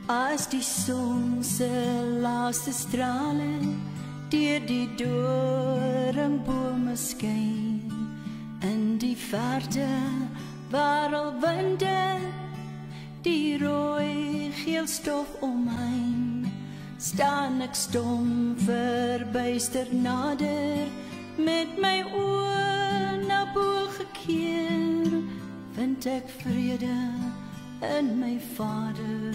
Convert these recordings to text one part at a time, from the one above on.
As die son se laaste strale deur die doringbome skyn, in die verte warrelwinde die rooi geel stof omheen, staan ek stom verbuisterd nader, met my oë na bo gekeer, vind ek vrede in my Vader,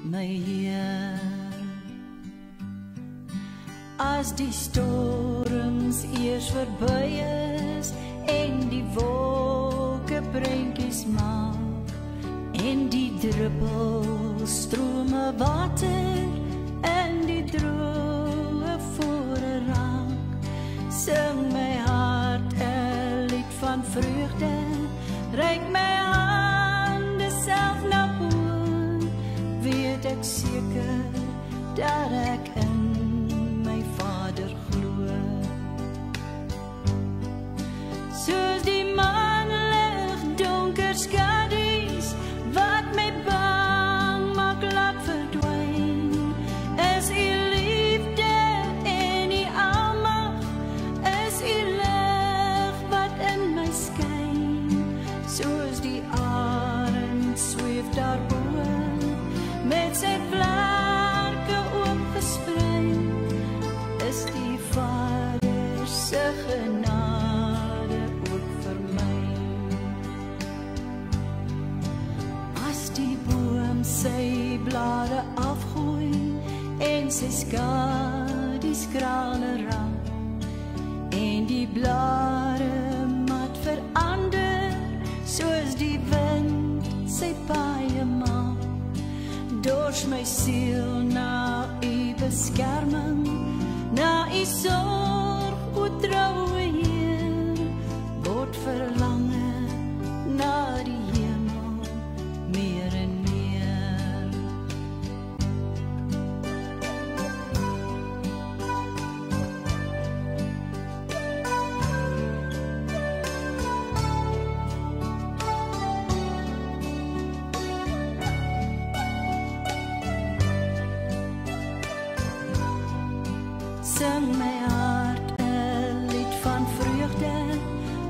my Heer. As die storms eers verby is en die wolke prentjies maak en die druppels strome water en die droë vore raak, sing my hart 'n lied van vreugde, reik my hande self na bo, weet ek seker dat ek in my Vader glo. Soos die maanlig donker skadu's wat my bang maak laat verdwyn, is U liefde en U almag, is U lig wat in my skyn, soos die arend sweef daarbo, met sy vlerke oopgesprei, is die Vader se genade ook vir my. As die boom sy blare afgooi en sy skadu's krale raak en die blare mat verander, soos die wind sy paaie maak, dors my siel na U beskerming, na U sorg, o troue Heer, word verlange na die hemel meer en meer. Sing my hart 'n lied van vreugde,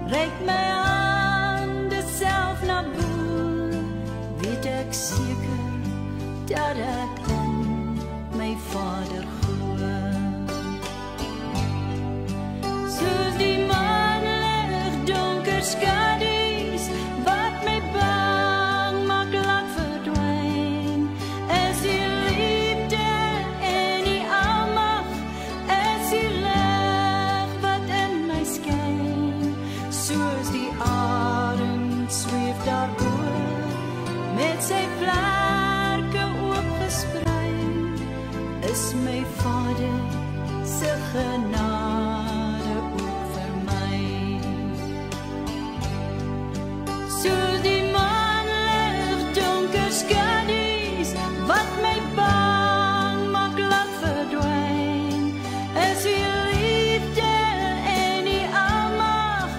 reik my hande self na bo, weet ek seker dat ek in my Vader glo. Soos die maanlig donker skadu's wat my bang maak laat verdwyn, is U liefde en U almag, is U lig wat in my skyn, soos die arend sweef daarbo, met sy vlerke oopgesprei, is my Vader se genade ook vir my. Soos die maanlig donker skadu's wat my bang maak laat verdwyn, is U liefde en U almag,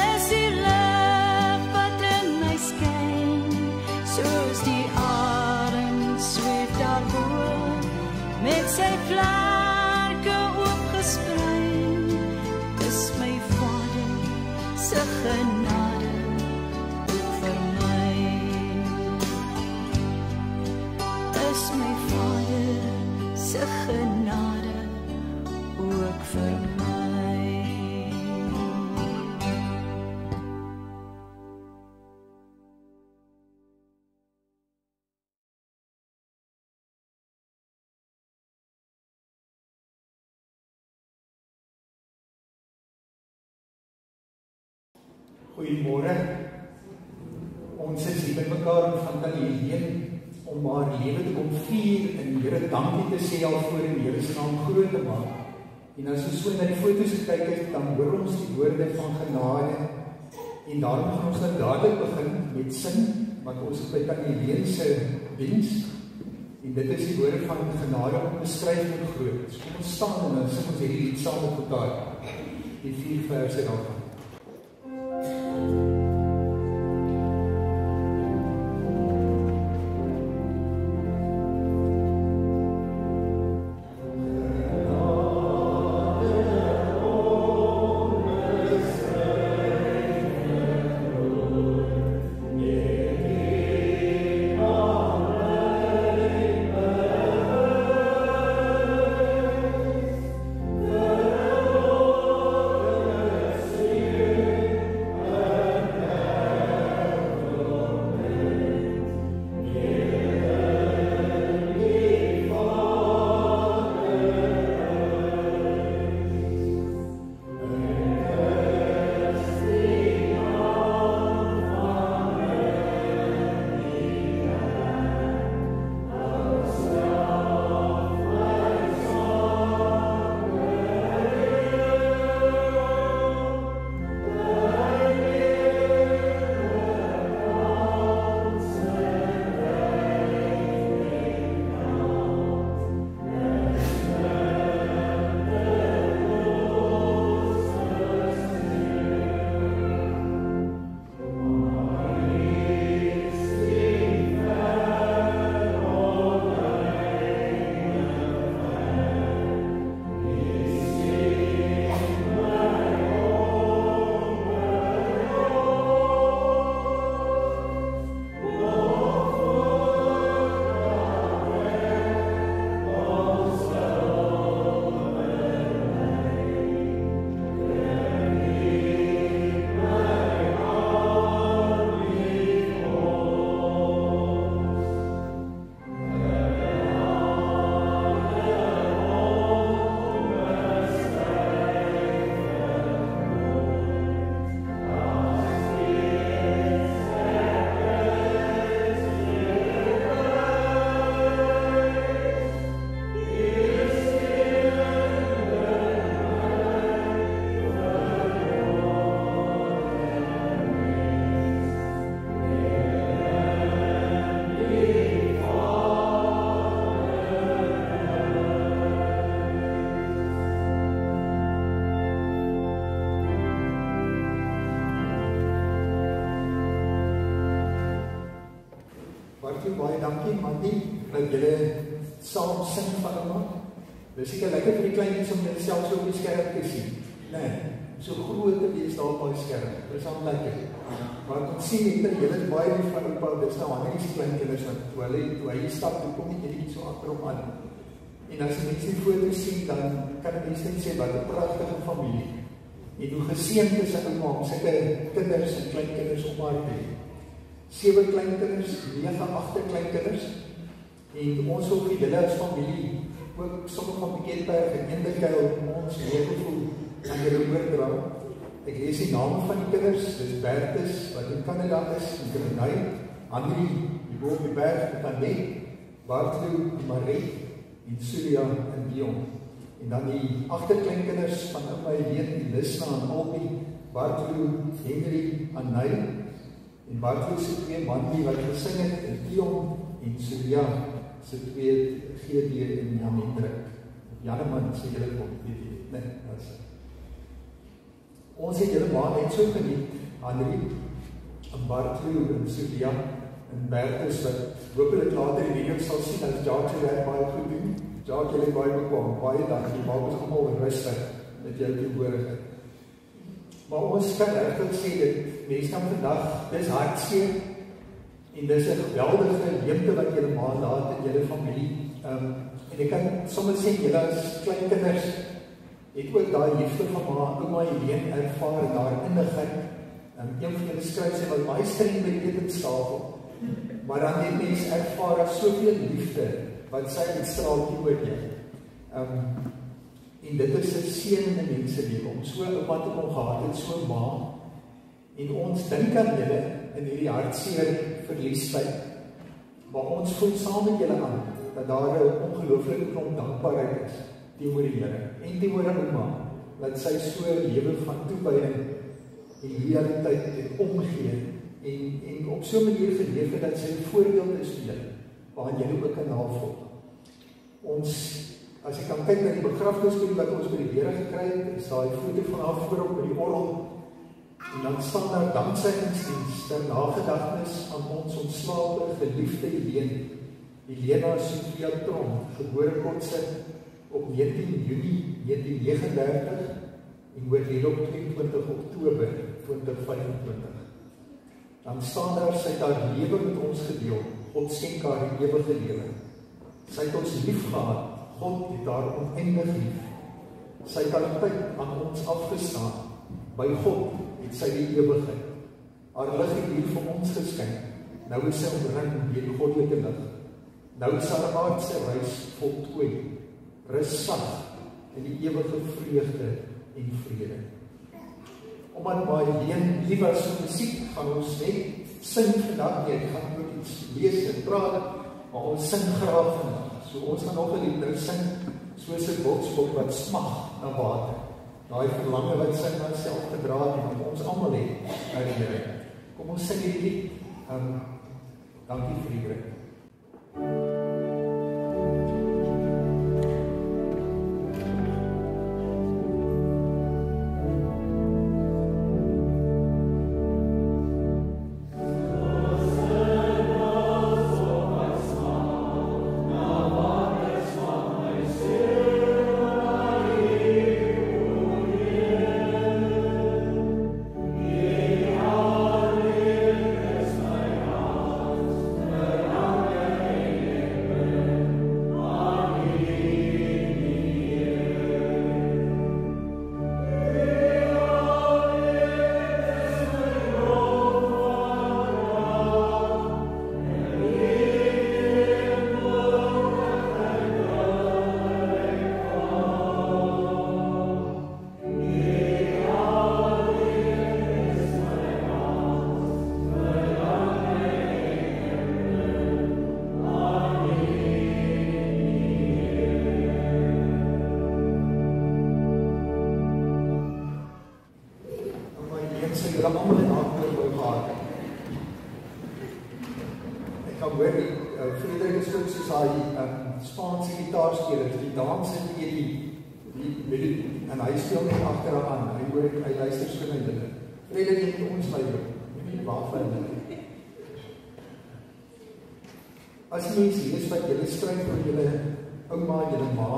is U lig wat in my skyn, soos die arend sweef daarbo, met sy vlerke oopgesprei, is my Vader se genade ook vir my. Is my Vader se genade ook vir my. Goeiemôre. Ons is hier met mekaar van Tannie om haar lewe te kom vier en die Here dankie te sê alvoor en die Here se naam groot te maak. En as ons so na die foto's gekyk het, dan hoor ons die woorde van genade. En daarom gaan ons nou dadelik begin met sing, want ons is by Tannie se diens. En dit is die woorde van genade onbeskryflik groot. So kom ons staan en dan sing ons hierdie lied saam met mekaar. Die 4 verse daarvan. Bartjie, baie dankie, Mandy, dat julle saam sing vanmiddag. Dis seker lekker vir die kleintjies om julle self so op die skerm te sien. Nee, so groot te wees daar op die skerm. Dis al lekker. Maar ek sien net julle is baie lief van oupa, dis nou Hannes se kleinkinders wat toe hy stap, toe kom net hierdie so agter hom aan. En as jy net die foto sien, dan kan jy net sê wat 'n pragtige familie. En hoe geseënd is 'n ouma om sulke kinders en kleinkinders op haar te hê. 7 kleinkinders, 9 agterkleinkinders. En ons wil vir julle as familie ook sommige van Bekendberg en Enderkuil ons leefgevoel aan julle oordra. Ek lees die name van die kinders, dis Bertus, wat in Canada is, en Grenai, Andri, die boven die berg, Tanet, Bartlou, Marie, en Surya en Dion. En dan die agterkleinkinders van my Leen, die Lisna en Albi, Bartlou, Henry, Annay, en Bartlou se 2 Mandy wat gesing het, en Dion, en Surya se 2 GD en Jan Hendrik. Janeman sê julle kom, weet jy, nee, dat is. Ons het julle maar net so geniet, Andri, en Bartlou, en Surya, en Bertus, wat hopelijk later die video sal sien, as Jacques jy baie goed doen. Jacques, jy baie bekwam, baie dankie, maak ons allemaal rustig met jou toehoorigheid. Maar ons kan regtig sê dat mens kan vandag, dis hartseer, en dis 'n geweldige leemte wat julle maar laat in julle familie. En ek kan sommer sê, julle as kleinkinders het ook daai liefde van ouma Helene ervaar en daar innigheid. Een van julle skryf sê, wat baie streng by etenstafel, maar dan het mens ervaar as soveel liefde wat sy uitstraal oor jou. En dit is 'n seën in 'n menselewe om so ouma te kom gehad het, so ma. En ons dink aan julle in hierdie hartseer verliestyd, maar ons voel saam met julle aan dat daar 'n ongelooflike klomp dankbaarheid is teenoor die Here en teenoor ouma, dat sy so 'n lewe van toewyding en loyaliteit het omgee en op so 'n manier geleef het dat sy 'n voorbeeld is vir julle, waarin julle ook kan navolg. Ons, as jy kan kyk na die begrafnisbrief wat ons by die Here gekry het, is daar 'n foto van haar voorop by die orgel, en dan staan daar dankseggingdiens ter nagedagtenis aan ons ontslape geliefde Helena Sophia Tron, gebore Kotse op 19 Junie 1939 en oorlede op 22 Oktober 2025. Dan staan daar, sy het haar lewe met ons gedeel, God skenk haar die ewige lewe. Sy het ons lief gehad, God het haar oneindig lief. Sy het haar tyd aan ons afgestaan, by God het sy die ewigheid. Haar lig het hier vir ons geskyn, nou is sy omring deur die goddelike lig. Nou is haar aardse reis voltooi, rus sag in die ewige vreugde en vrede. Omdat my lief was vir musiek, gaan ons net sing vandag nie, ek gaan ook iets lees en praat, maar ons sing graag vandag. So ons gaan nog 'n lied nou sing, soos 'n boksbok wat smag na water. Daai verlange wat sy na self gedra het en ons almal het uit die Here. Kom ons sing hierdie lied. Dankie vir die Here. Spaanse gitaarspeler, die dans en die en hy speel net agter haar aan, hy luister so na julle. Vrede net ons my, nie waarvan hulle. As mense lees wat julle skryf oor julle ouma, julle ma,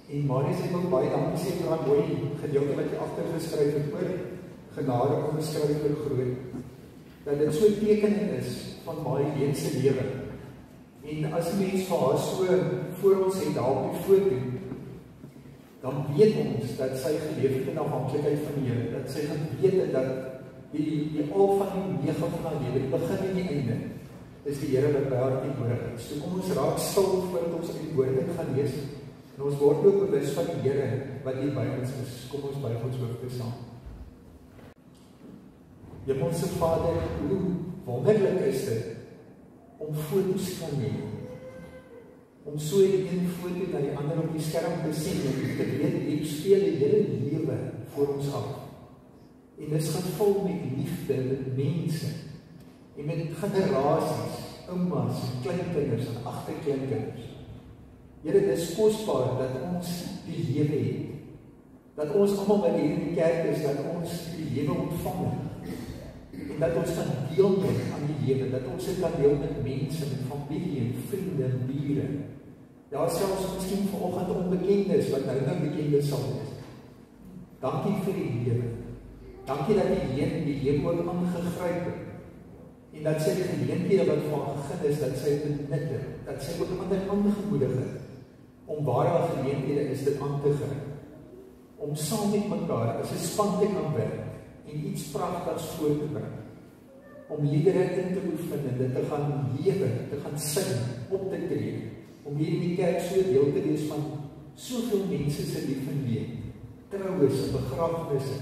en Marius het ook baie dankie sê vir daai mooi gedeelte wat jy agter geskryf het oor genade onbeskryflik groot, dat dit so tekenend is van Marius se lewe. En as mens vir haar so voor ons het daar op die foto, dan weet ons dat sy geleef het in afhanklikheid van die Here, dat sy geweet het dat die al van die nege van haar lewe, die begin en die einde, is die Here wat by haar teenwoordig is. So kom ons raak stil voordat ons uit die woord gaan lees, en ons word ook bewus van die Here wat hier by ons is. Kom ons buig ons hoofde saam. Hemelse Vader, hoe wonderlik is dit om foto's kan hê, om so die een foto na die ander op die skerm te sien, en te weet, hier speel die hele lewe voor ons af. En dit is gevul met liefde, met mense, en met generasies, oumas, kleinkinders en agterkleinkinders. Here, dit is kosbaar dat ons die lewe het, dat ons almal wat hier in die kerk is, dat ons die lewe ontvang het, en dat ons kan deelneem aan die lewe, dat ons dit kan deel met mense, met familie, vriende, bure. Ja, selfs miskien vanoggend onbekendes, wat nou bekendes sal wees. Dankie vir die lewe. Dankie dat die lewe ook aangegryp het, en dat sy die geleenthede wat van gegin is, dat sy benut het, dat sy ook ander aangemoedig het, om waar haar geleenthede is dit aan te gryp, om saam met mekaar as 'n span te kan werk, en iets pragtigs voor te bring, om liedere in te oefen, en dit te gaan lewe, te gaan sing, op te tree, om hier in die kerk so deel te wees van soveel mense se lief en leed, troues, begrafnisse,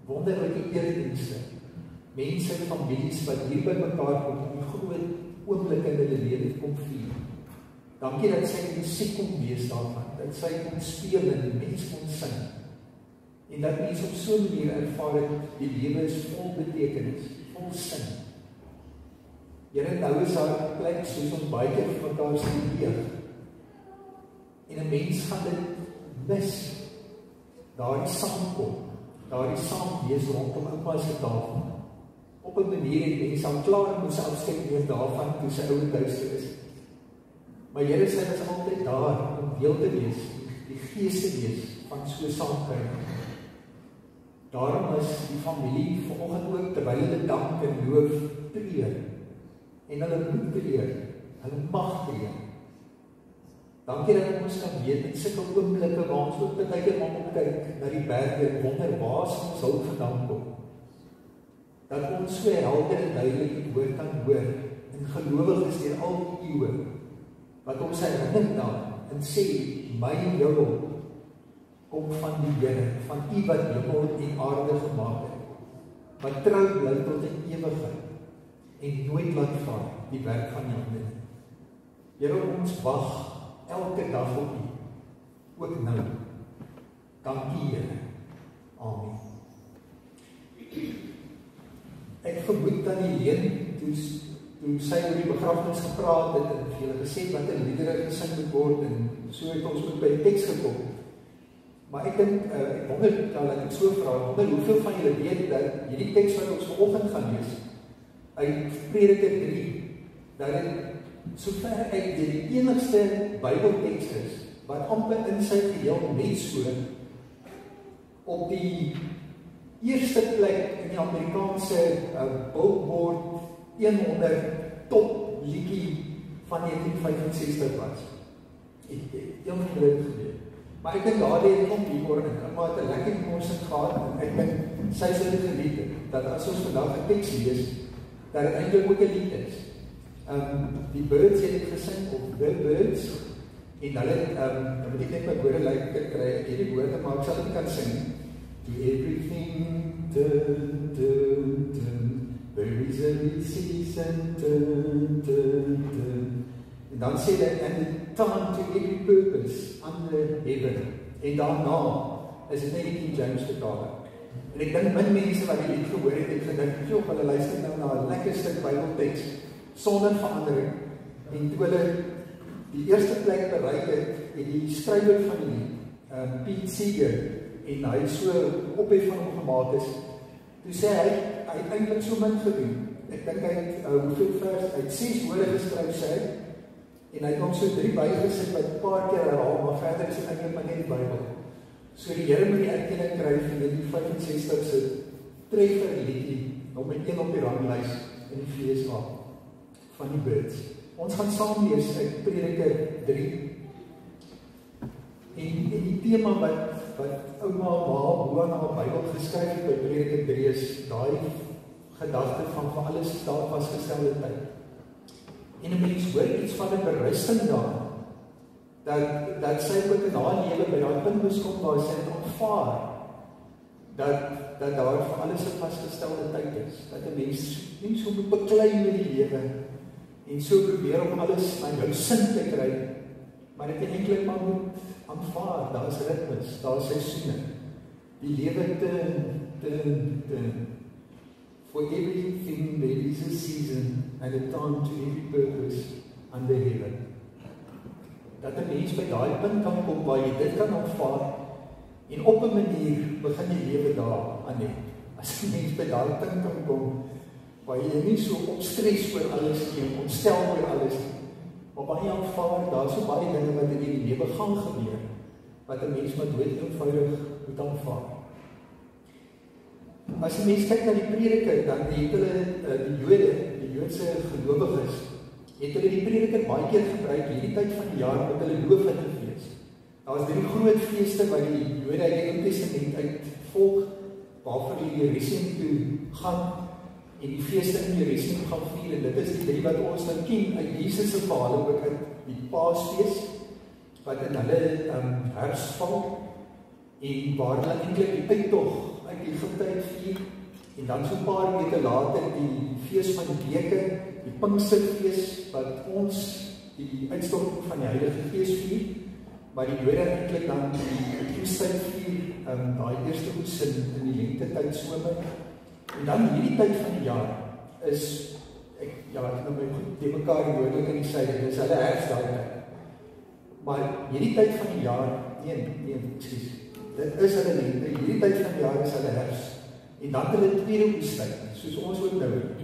wonderlike eredienste, mense en families wat hier by mekaar kom, om groot oomblikke in hulle lewe kom vier. Dankie dat sy musiek kom wees daarvan, dat sy kom speel en die mens kom sing, en dat mense op so 'n manier ervaar het, die lewe is vol betekenis, vol sin. Here, nou is daar 'n plek soos ons baie keer vir mekaar studeer, en 'n mens gaan dit mis, daardie saamkom, daardie saam wees rondom oupa se tafel. Op 'n manier het mense al klaar moes afskeid neem daarvan toe sy ouer huis toe is. Maar Here, sy was altyd daar om deel te wees, die gees te wees van so saamkuier. Daarom is die familie vanoggend ook, terwyl hulle dank en loof tree, en hulle moet tree, hulle mag tree. Dankie dat ons kan weet in sulke oomblikke waar ons ook baie keer opkyk na die berge en wonder waar ons hulp vandaan kom. Dat ons so helder en duidelik die woord kan hoor, en gelowiges deur al die eeue, wat ons herinner dan en sê, my en jou hulp kom van die Here, van U wat hemel en aarde gemaak het, wat trou bly tot in ewigheid, en nooit laat vaar die werk van die hande. Here, ons wag elke dag op U, ook nou. Dankie, Here. Amen. Ek vermoed dat die Leen, toe sy oor die begrafnis gepraat het, en vir julle gesê wat in liedere gesing moet word, en so het ons ook by die teks gekom. Maar ek dink, ek wonder, dat ek so vraag, hoeveel van julle weet dat hierdie teks wat ons vanoggend gaan lees, uit Prediker 3, dat dit sover uit die enigste Bybeltekst is, wat amper in sy geheel net so, op die eerste plek in die Amerikaanse Billboard 100 top liedjie van 1965 was. Ek een van hulle geweet. Maar ek dink daardie het kom hieroor in, maar het 'n lekker emosie gehad, en ek dink sy sou dit geniet het, dat as ons vandag 'n teks lees, dat dit eintlik ook 'n lied is. Die Birds het dit gesing, of The Birds, en hulle, dan moet ek net my woorde lekker kry, ek het die woorde, maar ek sal dit kan sing. To everything, turn, turn, turn, there is a new season, turn, turn, turn. En dan sê hy, and the time to every purpose under heaven. En daarna is dit net die King James vertaling. En ek dink min mense wat die lied gehoor het gedink, joh, hulle luister nou na 'n lekker stuk Bybelteks, sonder verandering. En toe hulle die eerste plek bereik het, die skrywer van die lied, Pete Seeger, en hy so ophef van hom gemaak is, toe sê hy het eintlik so min gedoen. Ek dink hy het, hoeveel vers, hy het 6 woorde geskryf, sê hy, En hy het hom so 3 bygesit wat 'n paar keer herhaal, maar verder is dit eintlik maar net die Bybel. So die Here moet die erkenning kry van die 65 se treffer liedjie, nommer 1 op die ranglys in die FSA van die Birds. Ons gaan saam lees uit Prediker 3. En die tema wat ouma Boa na die Bybel geskryf het by Prediker 3 is daai gedagte van vir alles is daar vasgestelde tyd. En 'n mens hoor iets van 'n berusting daar, dat sy ook in haar lewe by daai punt moes kom waar sy het aanvaar dat daar vir alles 'n vasgestelde tyd is, dat 'n mens nie so moet beklei met die lewe en so probeer om alles na jou sin te kry, maar dit eintlik maar moet aanvaar, daar is ritmes, daar is seisoene. Die lewe for everything there is a season and a time to every purpose under heaven. Dat 'n mens by daai punt kan kom waar jy dit kan aanvaar en op 'n manier begin jy lewe daar aan net. As 'n mens by daai punt kan kom waar jy nie so opstres oor alles nie, ontstel oor alles nie, maar waar jy aanvaar daar so baie dinge wat in die lewe gaan gebeur wat 'n mens met dood eenvoudig moet aanvaar. As 'n mens kyk na die Prediker, dan het hulle die Joodse gelowiges, het hulle die Prediker baie keer gebruik hierdie tyd van die jaar met hulle loofhuttefees. Daar is 3 groot feeste wat die Jode uit die Ou Testament uitvolg, waarvoor die Jerusalem toe gaan en die feeste in Jerusalem gaan vier, en dit is die 3 wat ons nou ken uit Jesus se verhaal, ook uit die Paasfees, wat in hulle herfs val, en waar hulle eintlik die uittog uit Egipte vier, en dan so 'n paar weke later die fees van die weke, die Pinksterfees, wat ons die uitstorting van die Heilige Gees vier, maar die Jode eintlik dan die oestyd vier, daai eerste oes in die lentetyd somer. En dan hierdie tyd van die jaar is, ek nou my goed te mekaar die woordelik in die syde, dis hulle herfs daai tyd. Maar hierdie tyd van die jaar, excuse, dit is hulle lente, hierdie tyd van die jaar is hulle herfs. En dan hulle tweede oestyd, soos ons ook nou het.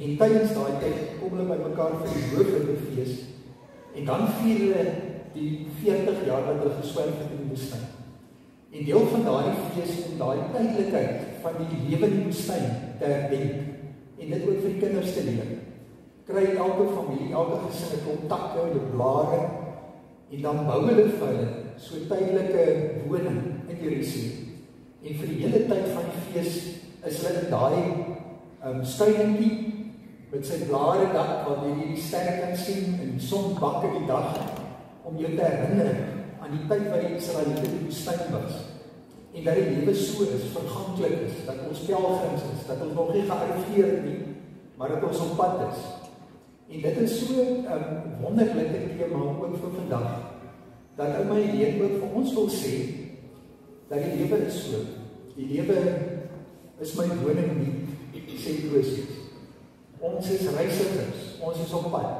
En tydens daai tyd kom hulle by mekaar vir die hoofhuttefees, en dan vier hulle die 40 jaar wat hulle geswerf het in die woestyn. En deel van daai fees om daai tydelikheid van die lewe in die woestyn te herdenk, en dit ook vir die kinders te leer. Kry elke familie, elke gesin 'n klomp takke, 'n blare, en dan bou hulle vir hulle so tydelike woning in Jerusalem. En vir die hele tyd van die fees is hulle in daai skuilingkie met sy blare dak waar jy die sterre kan sien en die son bak in die dag om jou te herinner aan die tyd wat die Israeliete in die woestyn was. En dat die lewe so is, verganklik is, dat ons pelgrims is, dat ons nog nie gearriveer het nie, maar dat ons op pad is. En dit is so 'n wonderlike tema ook vir vandag, dat ou my leer ook vir ons wil sê, dat die lewe is so. Die lewe is my woning nie, sê Josies. Ons is reisigers, ons is op pad.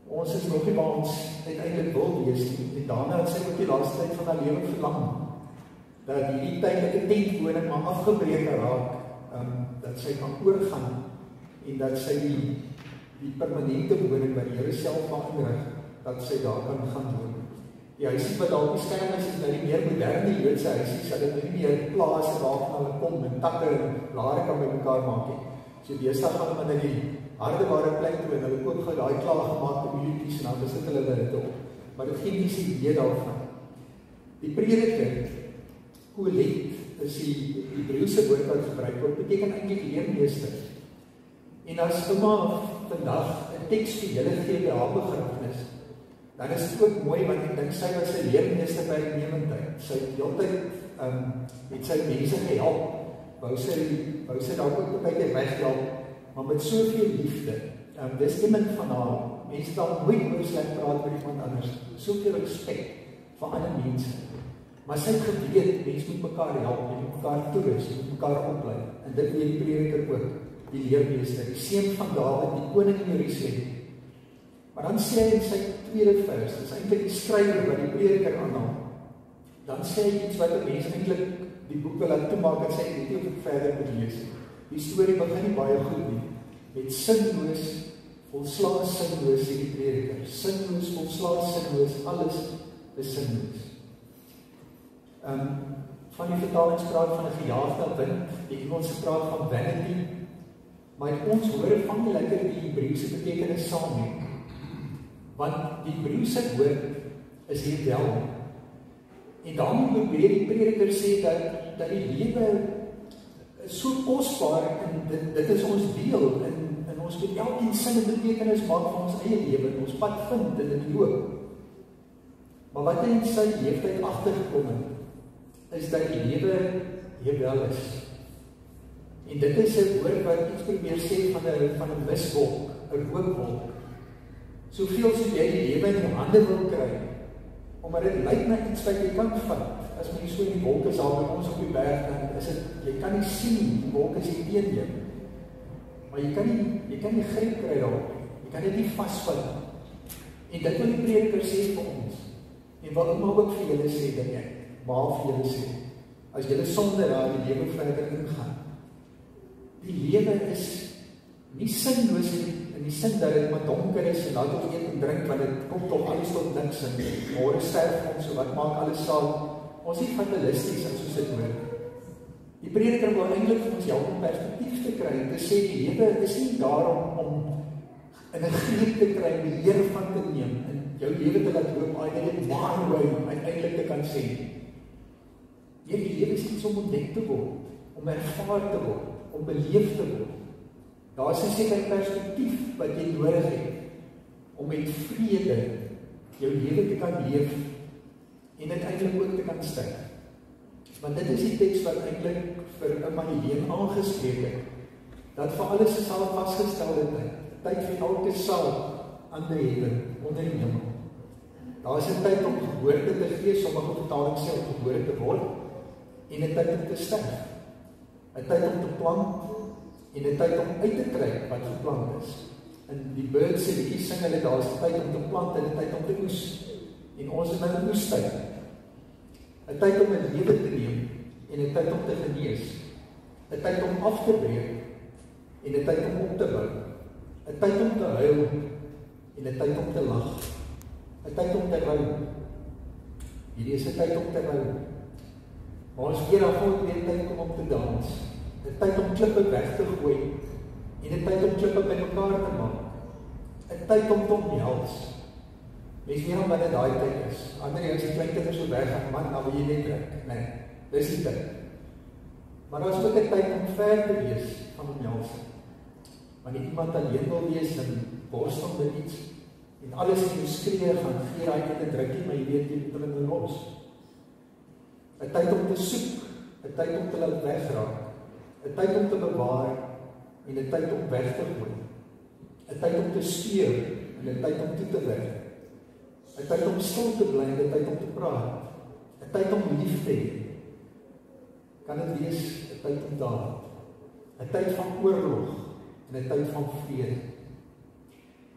Ons is nog nie waar ons uiteindelik wil wees nie. En daarna het sy ook die laaste tyd van haar lewe verlang, dat hierdie tydelike tentwoning maar afgebreek raak, dat sy kan oorgaan, en dat sy die permanente woning wat die Here self mag inrig, dat sy daar kan gaan woon. Die huisie wat daar op die skerm is nou die meer moderne Joodse huisies, hulle nie meer plase waarvan hulle kom, en takke en blare kan by mekaar maak nie. So deesdae gaan hulle met die hardeware plein toe, en hulle koop gou daai klaargemaakte mulletjies, en dan besit hulle dit op. Maar dit gee nie die idee daarvan. Die Prediker, kolet, is die Hebreëse woord wat gebruik word, beteken eintlik leermeester. En as ouma vandag 'n teks vir julle gee by haar begrafnis, dan is dit ook mooi, want ek dink sy was 'n leermeester by die nemendheid. Sy het heeltyd het sy mense gehelp, wou sy dalk ook 'n bietjie weghelp, maar met soveel liefde. Dis iemand van haar, mense dalk nooit oor sleg praat met iemand anders, soveel respek vir ander mense. Maar sy het geweet, mense moet mekaar help, jy moet mekaar toerus, jy moet mekaar oplei. En dit weet die Prediker ook, die leermeester, die seun van Dawid, die koning in Jerusalem. Maar dan sê hy in sy tweede vers, dis eintlik die skrywer wat die Prediker aanhaal. Dan sê hy iets wat 'n mens eintlik die boek wil laat toemaak, en sê ek weet nie of ek verder moet lees. Die storie begin nie baie goed nie, met sinloos Volslae sinloos, sê die prediker. Sinloos, volslae sinloos, alles is sinloos. Van die vertalings praat van 'n gejaagde wind, die Engelse praat van vanity, maar ons hoor van lekker die Hebreëse betekenis saam mee. Want die Hebreëse woord is rebel. En daarom probeer die prediker sê dat die lewe is so kosbaar en dit is ons deel en ons moet elkeen sin en betekenis maak van ons eie lewe en ons pad vind in die loop. Maar wat hy in sy leeftyd agtergekom het, is dat die lewe rebel is. En dit is 'n woord wat iets probeer sê van 'n miswolk, 'n rookwolk. Soveel soos jy die lewe in jou hande wil kry, omdat dit lyk na iets wat jy kan vat. As jy so in die wolke is al by ons op die berg, dan is dit, jy kan nie sien, die wolke is hier teen jou. Maar jy kan nie grip kry daarop, jy kan dit nie vasvat. En dit wil die prediker sê vir ons. En wat maar ook vir julle sê, dat ek maar vir julle sê, as julle sonder daar die lewe verder ingaan, die lewe is nie sinloos in die sin dat dit maar donker is en laat ons eet en drink, want dit kom toch alles tot niks en môre sterf ons, so wat maak alles saam. Ons is fatalisties as ons dit hoor. Die prediker wil eintlik vir ons help om perspektief te kry en te sê die lewe is nie daarom om in 'n greep te kry, beheer van te neem en jou lewe te laat loop, dit maar hoe om uiteindelik te kan sê. Die lewe is iets om ontdek te word, om ervaar te word, om beleef te word. Daar is 'n sekere perspektief wat jy nodig het om met vrede jou lewe te kan leef en uiteindelik ook te kan sterf. Want dit is die teks wat eintlik vir Emmanuel aangespreek het, dat vir alles is al vasgestelde tyd vir elke saal aan die hemel, onder die hemel. Daar is 'n tyd om geboorte te gee, sommige vertalings sê om gebore te word, en 'n tyd om te sterf. 'n Tyd om te plant, en 'n tyd om uit te kry wat geplant is. En die Birds sê, die sing hulle, daar is 'n tyd om te plant en 'n tyd om te oes. En ons is nou in oestyd. 'n Tyd om 'n lewe te neem, en 'n tyd om te genees. 'n Tyd om af te breek, en 'n tyd om op te bou. 'n Tyd om te huil, en 'n tyd om te lag. 'n Tyd om te rou. Hierdie is 'n tyd om te rou. Maar ons keer daarvoor weer tyd kom om te dans. 'n Tyd om klippe weg te gooi, en 'n tyd om klippe bymekaar te maak. 'n Tyd om te omhels. Mens weet al wat dit daai tyd is. Ander as die klein kinders so weggaan, man, nou wil jy net drink. Nee, dis die tyd. Maar daar is ook 'n tyd om ver te wees van omhelsing. Wanneer iemand alleen wil wees en borstel met iets, en alles in jou skree gaan, gee daai ene drukkie, maar jy weet jy moet hulle los. 'n Tyd om te soek, 'n tyd om te laat wegraak, 'n tyd om te bewaar, en 'n tyd om weg te gooi. 'n Tyd om te speel, en 'n tyd om toe te werk. 'n Tyd om stil te bly, en 'n tyd om te praat. 'n Tyd om lief te hê. Kan dit wees 'n tyd om daad. 'n Tyd van oorlog, en 'n tyd van vrede.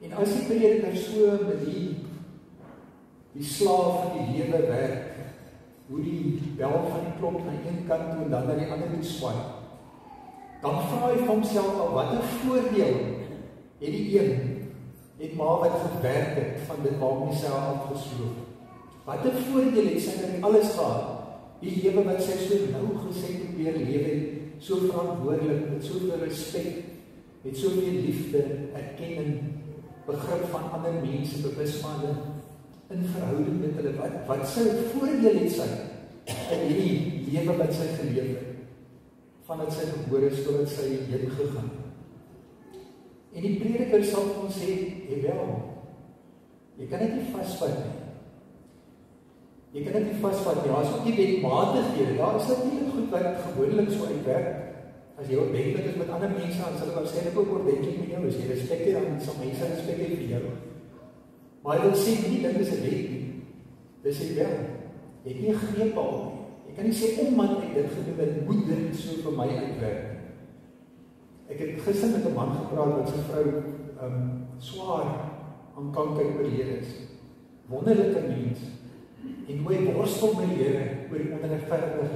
En as die prediker so met die slaaf van die lewe werk, hoe die bel van die klok na een kant toe en dan na die ander toe swaai, dan vra hy vir homself al, wat 'n voordeel het die een, het maar wat gewerk het van dit waarmee sy afgesloof. Wat 'n voordeel het sy in alles gehad, die lewe wat sy so nou gesê probeer lewe, so verantwoordelik, met soveel respek, met soveel liefde, erkenning, begrip van ander mense, bewusmaking, in verhouding met hulle, wat sy voordeel het sy in hierdie lewe wat sy geleef het, vandat sy gebore is totdat sy heen gegaan. En die prediker sal vir ons sê, wel, jy kan dit nie vasvat nie. Jy kan dit nie vasvat nie, daar is ook die wetmatighede, daar is natuurlik goed wat gewoonlik so uitwerk. As jy ordentlik is met ander mense, dan sal hulle waarskynlik ook ordentlik met jou, as jy respek het, dan sal mense respek het vir jou. Maar hy wil sê, nie, dit is 'n wet nie. Dis sê wel, jy het nie 'n greep al nie. Jy kan nie sê, omdat ek dit gedoen het, moet dit so vir my uitwerk. Ek het gister met 'n man gepraat wat sy vrou swaar aan kanker oorlede is. Wonderlike mens. En hoe hy worstel met die Here oor die onregverdige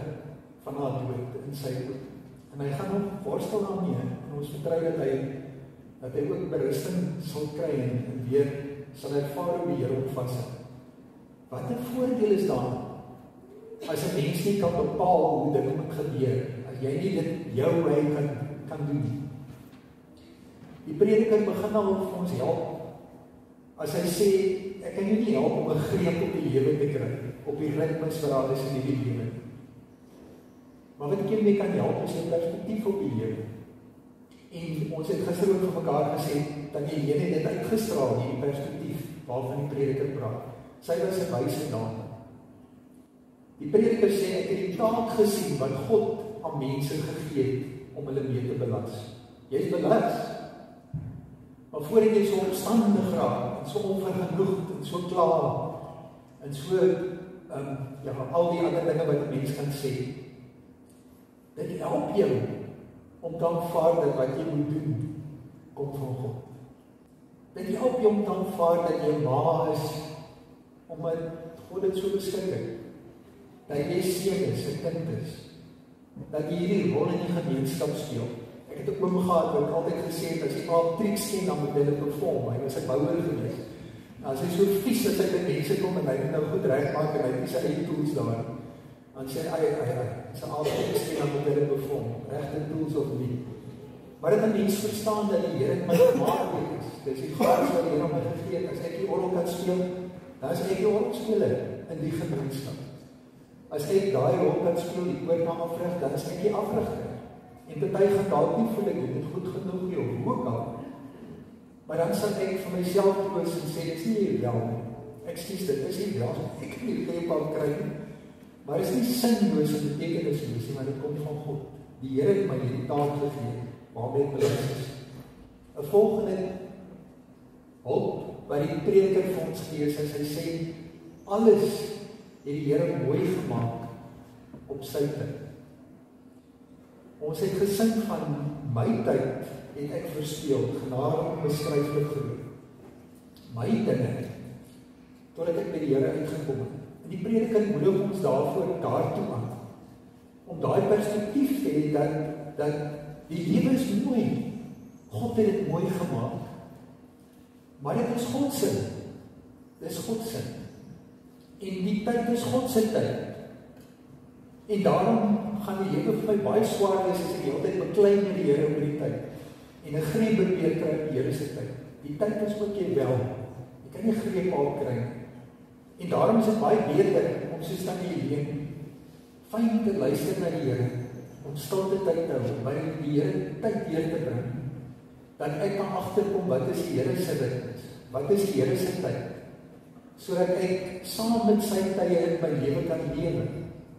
van haar dood in sy dood. En hy gaan nog worstel daarmee, en ons vertrou dat hy dat hy ook berusting sal kry en weer sal ervaar hoe die Here hom vashou. Wat 'n voordeel is daar? As 'n mens nie kan bepaal hoe dinge moet gebeur, as jy nie dit jou wy kan doen nie. Die prediker begin al vir ons help. As hy sê, ek kan jou nie help om 'n greep op die lewe te kry, op die ritmes wat daar is in die lewe. Maar wat ek jou mee kan help is 'n perspektief op die lewe. En ons het gister ook vir mekaar gesê dat die Here dit uitgestraal, die perspektief waarvan die prediker praat. Sy was 'n wyse dame. Die prediker sê ek het die taak gesien wat God aan mense gegee het om hulle mee te belas. Jy is belas. Maar voordat jy so opstandig raak, en so onvergenoegd, en so klaar, en so, al die ander dinge wat 'n mens kan sê, dit help jou om te aanvaar dat wat jy moet doen, kom van God. Dit help jou om te aanvaar dat jy ma is, omdat God dit so beskik het, dat jy seun is, 'n kind is, dat jy hierdie rol in die gemeenskap speel. Ek het 'n oom gehad wat altyd gesê het, as jy al triks ken, dan moet jy dit perform. Hy was 'n bouer gewees. Nou, as hy so vies as hy by mense kom en hy moet nou goed regmaak en hy het nie sy eie tools daar, dan sê hy, sy al triks ken, dan moet jy dit perform. Regte tools of nie. Maar dat 'n mens verstaan dat die Here my gemaak het. Dis die gawe wat die Here my gegee het. As ek die orgel kan speel, dan is ek die orgelspeler in die gemeenskap. As ek daai rol kan speel, die koor kan afrig, dan is ek die afrigter. En party gaan dalk nie voel ek doen dit goed genoeg nie, of hoe ook al. Maar dan sal ek vir myself troos en sê, dit is nie wel nie. Ekskuus, dit is nie wel, ek kan nie reepal kry nie. Maar dit is nie sinloos en betekenisloos nie, maar dit kom van God. Die Here het my hierdie taak gegee, waarmee ek belas is. 'n volgende hulp wat die prediker vir ons gee, is as hy sê, alles het die Here mooi gemaak op sy tyd. Ons het gesing van my tyd het ek verspeel, genade onbeskryflik genoeg. My dinge, totdat ek by die Here uitgekom het. En die prediker moedig ons daartoe aan, om daai perspektief te hê dat die lewe is mooi. God het dit mooi gemaak. Maar dit is God se. Dit is God se. En die tyd is God se tyd. En daarom gaan die lewe vir my baie swaar wees as ek die hele tyd beklei met die Here oor die tyd. En 'n greep probeer kry op die Here se tyd. Die tyd is wat jy wel. Jy kan nie greep al kry nie. En daarom is dit baie beter om soos dan die fyn te luister na die Here, om stilte tyd te hou, by die Here tyd deur te bring, dat ek kan agterkom wat is die Here se ritmes, wat is die Here se tyd, sodat ek saam met sy tye in my lewe kan lewe.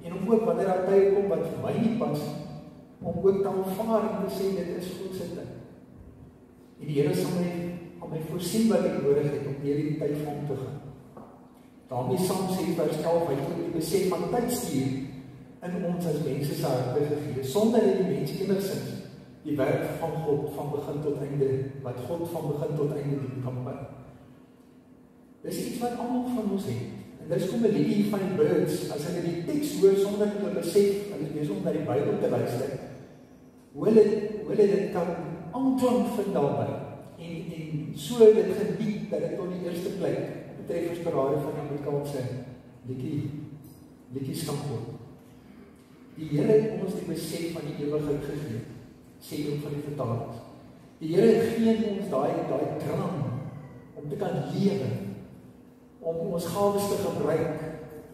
En om ook wanneer daar tye kom wat vir my nie pas, om ook te aanvaar en te sê dit is God se tyd. En die Here sal my voorsien wat ek nodig het om deur die tyd van te gaan. Daarmee saam sê vers 11, hy het die besef van tydstuur in ons as mense se harte gegee, sonder dat die mens enigsins die werk van God van begin tot einde, wat God van begin tot einde doen kan bou. Dis iets wat almal van ons het. En dis kom 'n liedjie van die Birds, as hulle die teks hoor sonder dat hulle besef, hulle is besig om na die Bybel te luister, hoe hulle dit kan aanklank vind daarby, en so dit geniet, dat dit tot die eerste plek, betreffersparade van die Amerikaanse liedjies kan kom. Die Here het ons die besef van die ewigheid gegee, sê ook van die vertalers. Die Here gee ons daai drang om te kan lewe, om ons gawes te gebruik,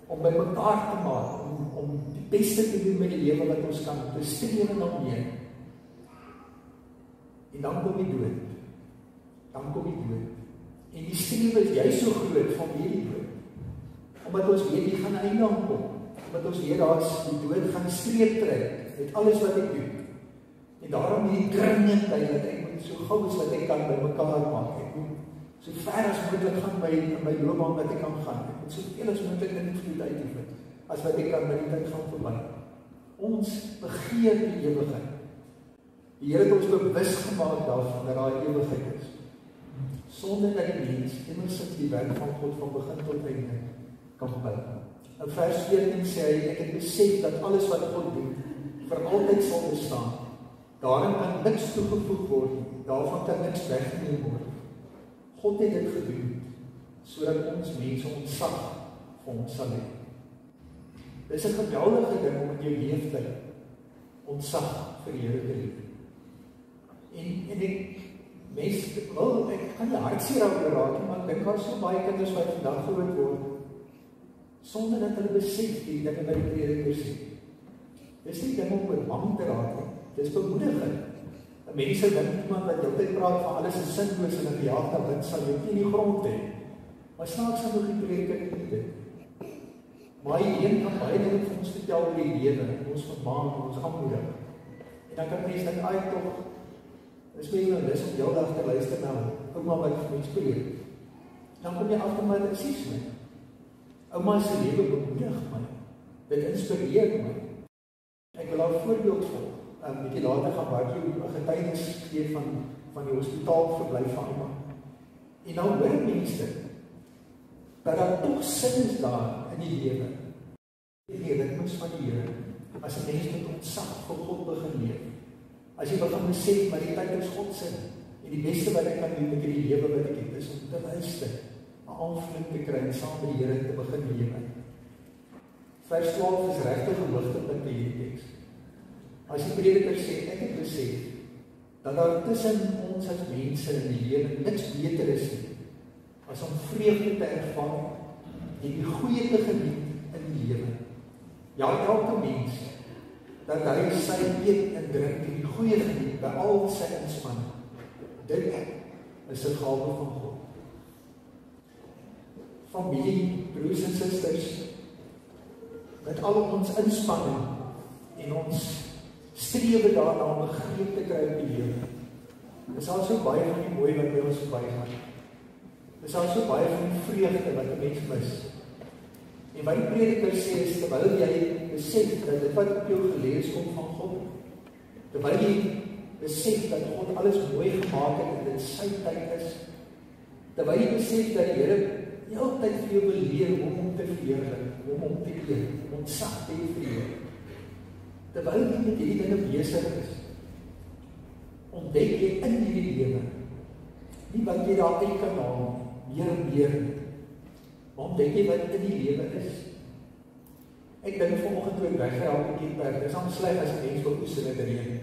om by mekaar te maak, om die beste te doen met die lewe wat ons kan, te streef na meer. En dan kom die dood. En die streef is juist so groot van hierdie dood, omdat ons weet die gaan einde aankom, omdat ons weet daar die dood gaan streep trek met alles wat ek doen. En daarom die dringendheid dat ek moet so gou as wat ek kan by mekaar maak. Ek moet so ver as moontlik gaan in my loopbaan wat ek kan gaan. Ek moet soveel as moontlik in die vloed uitoefen as wat ek kan by die tyd gaan verby. Ons begeer die ewigheid. Die Here het ons bewus gemaak daarvan dat daar ewigheid is, sonder dat die mens enigsins die werk van God van begin tot einde kan bou. In vers 14 sê hy, ek het besef dat alles wat God doen vir altyd sal bestaan, Daarin kan niks toegevoeg word, daarvan kan niks weggeneem word. God het dit gedoen, sodat ons mense ontzag vir ons sal hê. Dit is 'n geweldige ding om in jou lewe ontzag vir die Here te hê. En ek kan die hartseer oor raak, maar ek dink daar so baie kinders wat vandag groot word, sonder dat hulle besef die dinge wat die prediker sê. Dis nie ding om bang te raak nie, dis bemoediging. Mense dink iemand wat altyd praat van alles is sinloos en 'n gejaagde wind sal jou nie in die grond hê. Maar snaaks sal die prediker nie dit. Maar hy kan baie dinge vir ons vertel oor die lewe, ons vermaan, ons aanmoedig. En dan kan mense dink, tog, dis mense nou lus om jou dag te luister na ouma wat vir ons preek. Dan kom jy agter maar dit sies my. Ouma se lewe bemoedig my. Dit inspireer my. Ek wil haar voorbeeld volg. 'n bietjie later gaan Bartjie 'n getuienis gee van die hospitaalverblyf van ouma. En nou hoor mense dat daar tog sin is daar in die lewe. Die ritmes van die Here. As 'n mens met ontzag vir God begin leef. As jy begin besef, maar die tyd is God se. En die beste wat ek kan doen met die lewe wat ek het, is om te luister, 'n aanvulling te kry en saam met die Here te begin lewe. Vers 12 is regtig hoogtepunt in hierdie teks. As die prediker sê, ek het besef dat daar tussen ons as mense in die lewe niks beter is nie, as om vreugde te ervaar en die goeie te geniet in die lewe. Ja, elke mens, dat hy sy eet en drink en die goeie geniet by al sy inspanning. Dit is 'n gawe van God. Familie, broers en susters, met al ons inspanning en ons strewe daarna om begrip te kry op die lewe. Dis al so baie van die mooi wat by ons verbygaan. Dis al so baie van die vreugde wat 'n mens mis. En wat die prediker sê is, terwyl jy besef dat dit wat op jou gelees kom van God, terwyl jy besef dat God alles mooi gemaak het en dit sy tyd is, terwyl jy besef dat die Here die altyd vir jou wil leer hoe om te verheerlik, hoe om te eer, om ontzag te hê vir die Here. Terwyl jy met hierdie dinge besig is, ontdek jy in hierdie lewe, nie wat jy daar uit kan haal, meer en meer, maar ontdek jy wat in die lewe is. Ek dink vanoggend toe ek weggehelp in Kieperk, dis aan sleg as 'n mens wil oes in die reën.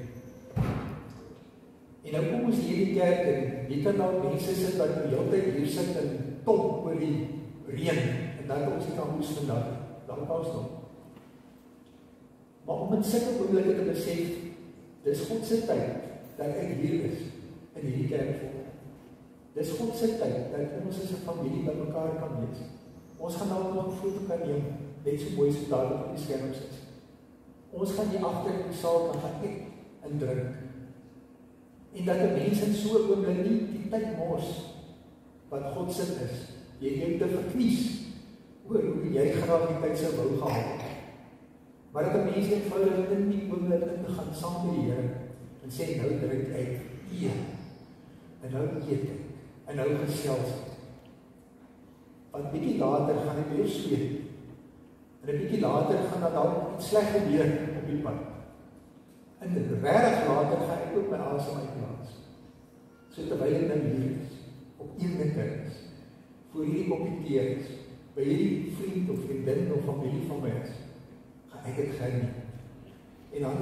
En nou kom ons hier in die kerk en jy kan nou mense sit wat die hele tyd hier sit en top oor die reën en dan ons nie kan oes vandag, dan kan ons nog. Maar om in sulke oomblikke te besef, dis God se tyd dat ek hier is in hierdie kerk voor. Dis God se tyd dat ons as 'n familie by mekaar kan wees. Ons gaan dalk nog 'n foto kan neem, net so mooi so daar op die skerms is. Ons gaan hier agter in die saal kan gaan eet en drink. En dat 'n mens in so 'n oomblik nie die tyd mors wat God se is. Jy te verkies oor hoe jy graag die tyd sou wou gehad het. Maar dat 'n mens eenvoudig in die oomblik ingaan saam met die Here en sê nou drink ek eet. En nou eet ek. En nou gesels ek. Want bietjie later gaan ek weer sweet. En 'n bietjie later gaan daar dalk iets sleg gebeur op die pad. En regtig later gaan ek ook my asem uitblaas. So terwyl ek nou hier is, op eendag is, voor hierdie koppie tee is, by hierdie vriend of vriendin of familie van my is, gaan ek dit geniet. En dan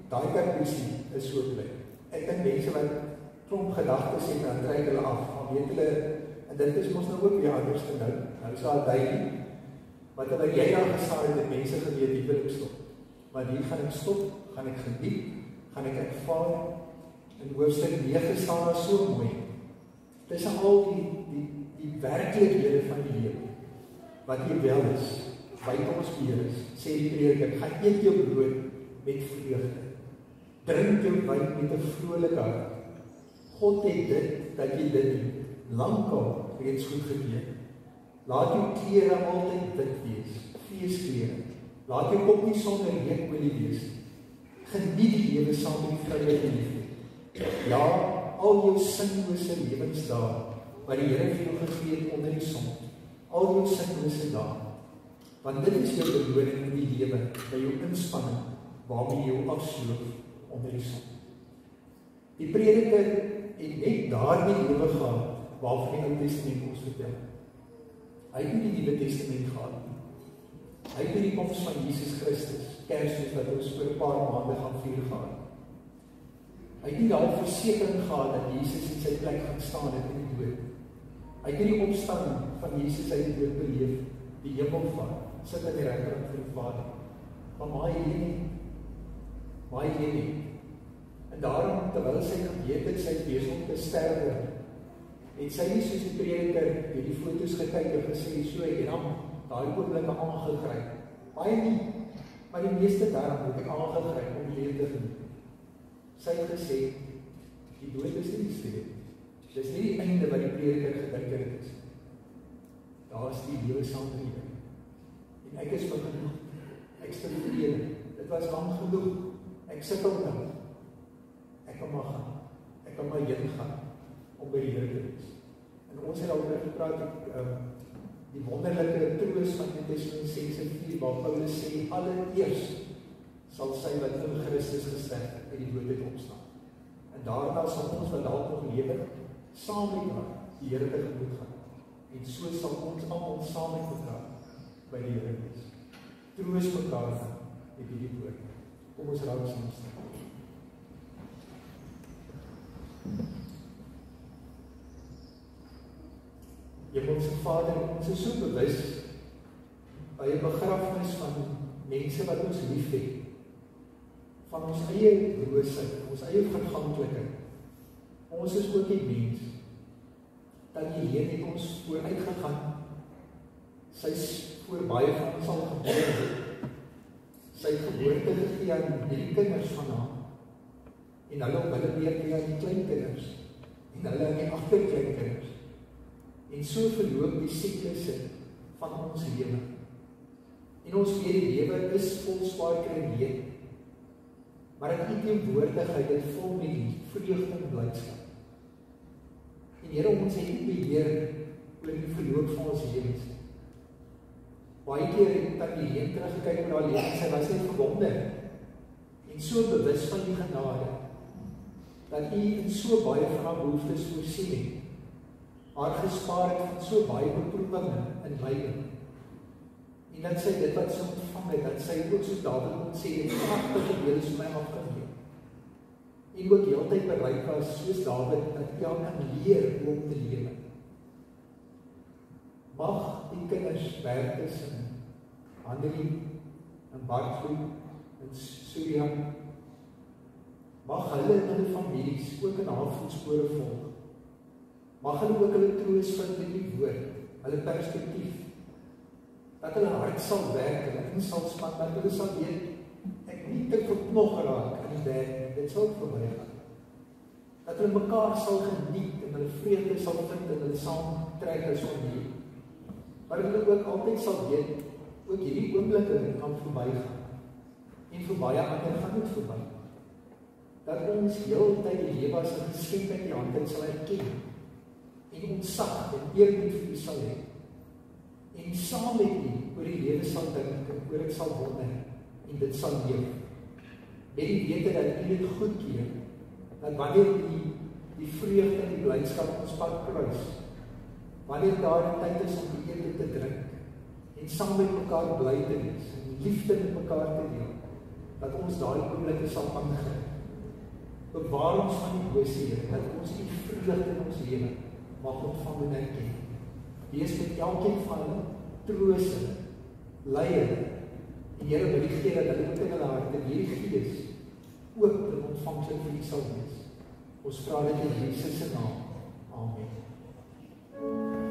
daai karbusie is so bly. Ek dink mense wat klomp gedagtes het, dan trek hulle af, van weet hulle, en dit is ons nou ook weer anders te nou. Nou is daar duidelijk, wat terwyl jy dan gesaai het, mense geweet, die wil ek stop. Maar hier gaan ek stop, gaan ek geniet, gaan ek ervaar, in hoofstuk 9 staan daar so mooi. Dit is al die werkelikhede van die lewe, wat hier wel is, buite ons weer is, sê die prediker, gaan eet jou brood met vreugde, drink jou wyn met 'n vrolike hart. God het dit, dat jy dit lankal reeds goed gekeer. Laat jou klere altyd wit wees, feesklere. Laat jou kop nie sonder reukolie wees. Geniet die lewe saam met die vrye liefde. Ja, al jou sinlose lewensdae, wat die Here vir jou gegee het onder die son. Al jou sinlose dae. Want dit is jou beloning in die lewe, by jou inspanning, waarmee jy jou afsloof onder die son. Die prediker het net daardie lewe gehad waarvan die Ou Testament ons vertel. Hy het nie die Nuwe Testament gehad nie. Hy het die koms van Jesus Christus, Kersfees wat ons oor 'n paar maande gaan vier gehad. Hy het nie daai versekering gehad dat Jesus in sy plek gaan staan het in die dood. Hy het die opstanding van Jesus uit die dood beleef, die hemelvaart, sit aan die regterkant van die Vader. Maar baie nie. En daarom, terwyl sy geweet het, sy besig om te sterwe, het sy nie soos die prediker die foto's gekyk en gesê, so en dan daai oomblikke aangegryp. Baie nie, maar die meeste daarom het ek aangegryp om lewe te geniet. Sy het gesê, die dood is nie die streep. Dis nie die einde wat die prediker gedink het is. Daar is die lewe saam met die. En ek is vergenoeg. Ek is tevrede. Dit was lang genoeg. Ek sukkel nou. Ek kan maar gaan. Ek kan maar heen gaan om by die Here te wees. En ons het daaroor gepraat, die wonderlike troos van die Tessalonisense 4, waar Paulus sê, allereers sal sy wat in Christus gesterf het, uit die dood het opstaan. En daarna sal ons wat dalk nog lewe, saam met haar die Here tegemoet gaan. En so sal ons almal saam met mekaar by die Here wees. Troos mekaar met hierdie woord. Kom ons raak saam staan. Hemelse Vader, ons is so bewus by 'n begrafnis van mense wat ons liefhet, van ons eie broosheid, ons eie verganklikheid. Ons is ook die mens, dat die Here het ons vooruit gegaan. Sy is voor baie van ons al gebore. Sy het geboorte gegee aan die kinders van haar, en hulle op hulle beurt weer aan die kleinkinders, en hulle aan die agterkleinkinders. En so verloop die siklusse van ons lewe. En ons weet die lewe is vol swaar kry en leed, maar in die teenwoordigheid dit vol met vreugde en blydskap. En Here, ons het nie beheer oor die verloop van ons lewens. Baie keer het Tannie Leen teruggekyk oor haar lewe, sy was net verwonder en so bewus van die genade dat U in so baie van haar behoeftes voorsien het, haar gespaar het van so baie beproewinge en lyding. En dat sy dit wat sy ontvang het, dat sy ook soos Dawid kon sê, die pragtige deel is my afgeneem. En ook heeltyd bereid was, soos Dawid, dat U kan leer hoe om te lewe. Mag die kinders Bertus en Handelie en Bartloe en Surian, mag hulle in hulle families ook in haar voetspore volg. Mag hulle ook hulle troos vind in die woord, hulle perspektief, dat hulle hart sal werk, hulle in sal span, dat hulle sal weet, ek nie te verknog geraak in die werk, dit sal verby gaan. Dat hulle mekaar sal geniet en hulle vrede sal vind en hulle saam trek as familie. Maar hulle ook altyd sal weet, ook hierdie oomblikke kan verby gaan. En vir baie ander gaan dit verby. Dat ons heeltyd die lewe as 'n geskenk uit die hand sal erken en ontzag en eerbied vir U sal hê. En saam met U oor die lewe sal dink en oor dit sal wonder en dit sal leef. Met die wete dat U dit goedkeur, dat wanneer U die vreugde en die blydskap ons pad kruis, wanneer daar 'n tyd is om die ete te drink en saam met mekaar bly te wees en liefde met mekaar te deel, dat ons daai oomblikke sal aangryp. Bewaar ons van die bose, Here, dat ons U vreugde in ons lewe mag ontvang en erken. Wees met elkeen van hulle, troos hulle, lei hulle, en Here, wil U gee dat hulle ook in hulle harte hierdie Gees oop en ontvanklik vir U sal wees. Ons vra dit in Jesus se naam. Amen. Oh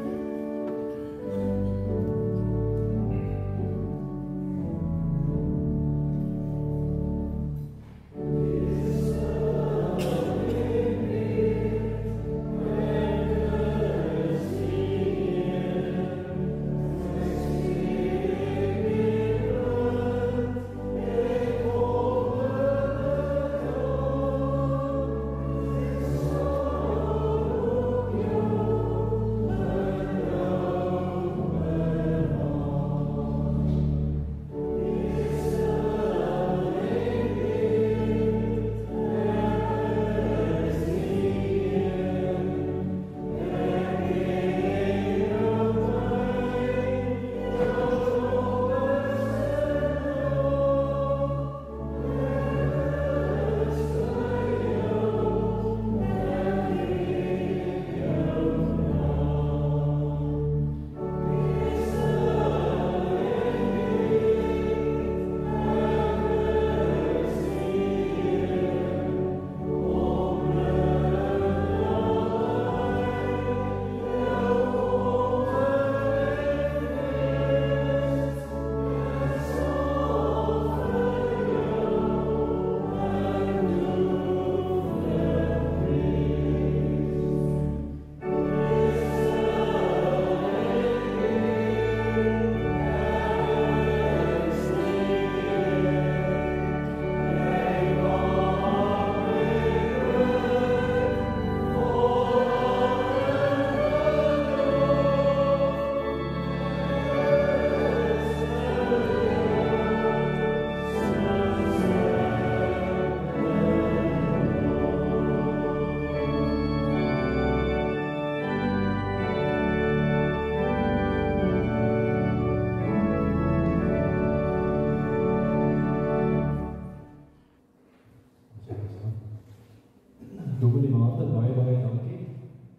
Dominee Martin, baie dankie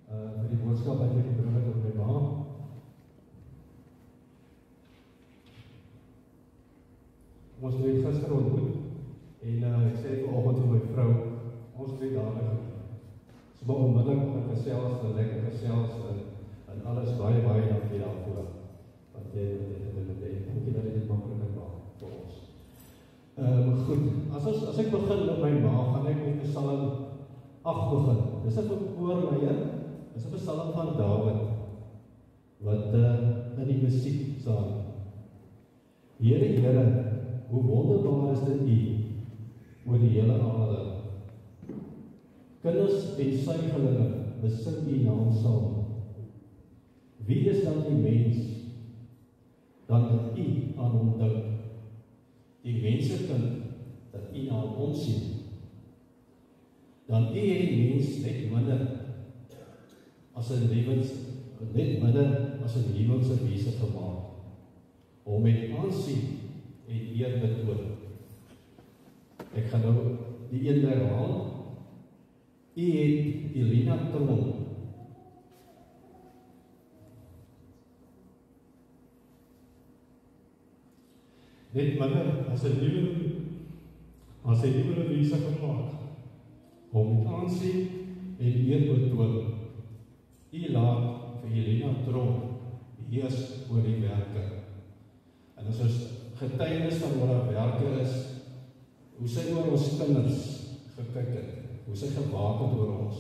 vir die boodskap wat jy gebring het op my ma. Ons het gister ontmoet en ek sê vanoggend vir my vrou, ons twee dagen so onmiddellik gesels en lekker gesels en alles baie dankie daarvoor wat jy dankie dat jy dit maklik maak vir ons. Goed, as ek begin met my ma, gaan ek met Psalm 8 begin. Dis 'n koorleier, dis 'n Psalm van Dawid wat in die musiek staan. Here, hoe wonderbaar is dit U oor die hele aarde. Kinders en suigelinge besing U naam saam. Wie is dan die mens dan dat U aan hom dink? Die mensekind dat U na hom sien. Dan U het die mens net minder as 'n hemelse wese gemaak. Hom met aansien en eer betoon. Ek gaan nou die een herhaal. U het Elina Tron net minder as 'n nuwe wese gemaak. Hom met aansien en eer betoon. U laat vir Elina Tron heers oor die werke. En as ons getuienis van wat haar werke is, hoe sy oor ons kinders gekyk het, hoe sy gewaak het oor ons,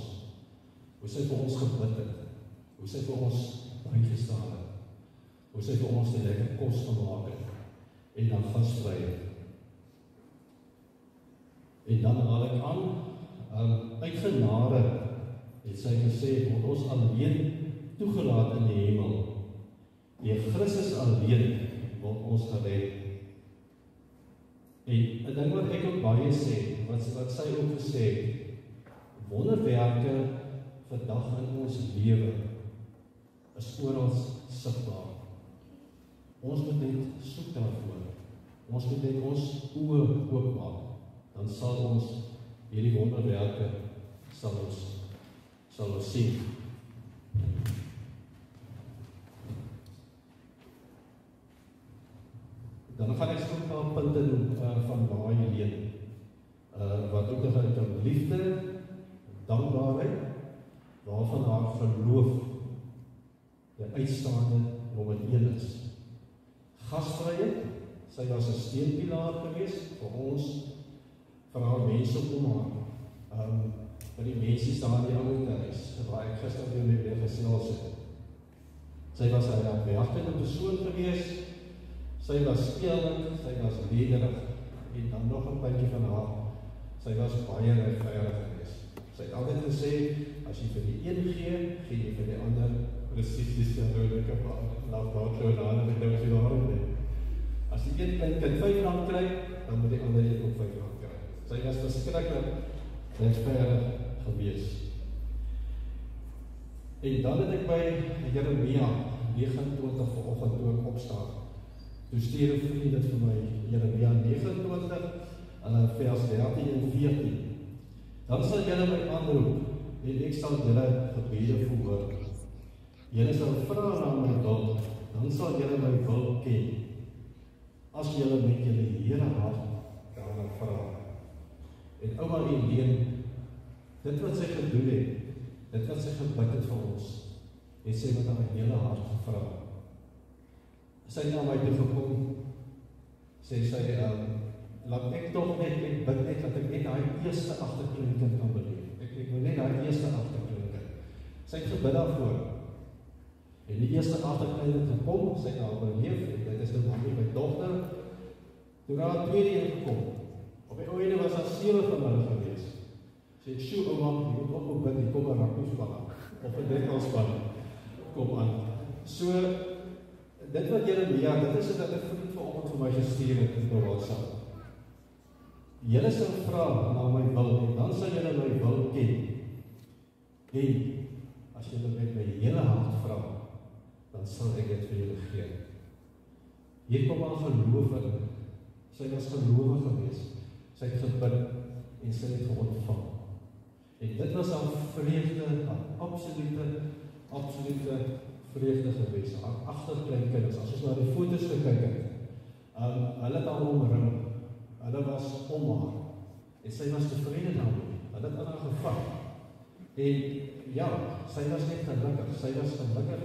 hoe sy vir ons gebid het, hoe sy vir ons bygestaan het, hoe sy vir ons die lekker kos gemaak het, en dan gasvry het. En dan haal ek aan, uit genade het sy gesê, word ons alleen toegelaat in die hemel. Deur Christus alleen word ons gered. En 'n ding wat ek ook baie sê, wat sy ook gesê het, wonderwerke vandag in ons lewe is oral sigbaar. Ons moet net soek daarvoor. Ons moet net ons oë oopmaak. Dan sal ons hierdie wonderwerke sal ons sien. Dan gaan ek so 'n paar punte noem van waar Helene wat ook uit haar liefde, dankbaarheid, waarvan haar geloof die uitstaande nommer 1 is. Gasvryheid, sy was 'n steunpilaar geweest vir ons, vir haar mense om haar, vir die mense staan in die ouerhuis, waar ek gister weer gesels het. Sy was 'n werkende persoon geweest. Sy was eerlik, sy was nederig, en dan nog 'n puntjie van haar, sy was baie regverdig geweest. Sy het altyd gesê, as jy vir die een gee, gee jy vir die ander presies dieselfde As die een klein kind R5 kry, dan moet die ander een ook R5 kry. Sy was verskriklik regverdig geweest. En dan het ek by Jeremia 29 vanoggend toe ek opstaan. Toe stuur 'n vriend dit vir my, Jeremia 29, vers 13 en 14. Dan sal julle my aanroep, en ek sal julle gebede verhoor. Julle sal vra na my wil, dan sal julle my wil ken. As julle met julle hele hart daarna vra. En ouma Helene, dit wat sy gedoen het, dit wat sy gebid het vir ons, het sy met haar hele hart gevra. Sy het na my toe gekom, sê sy, laat ek toch net, ek bid net, dat ek net die eerste agterklinke kan beleef. Ek wil net die eerste agterklinke. Sy het gebid daarvoor. En die eerste agterklinke het gekom, sy het haar beleef, en dit is nou my dogter, toe haar tweede een gekom. Op die oeinde was haar 7 vanmiddag geweest. Sy het, sjoe, ouma, jy moet op bid, die kom een rakkoespan aan, of een dekhalspan, kom aan. So, dit wat Jeremia, dit is dat 'n vriend vanoggend vir my gestuur het in WhatsApp. Julle sal vra na my wil, en dan sal julle my wil ken. En, as julle met my hele hart vra, dan sal ek dit vir julle gee. Hier kom haar geloof in. Sy was gelowig geweest. Sy het gebid, en sy het ontvang. En dit was haar vreugde, haar absolute vreugde gewees, haar agterkleinkinders, as ons na die foto's gekyk het, hulle het haar omring, hulle was om haar, en sy was tevrede daarmee, hulle het aan haar gevat, en ja, sy was net gelukkig,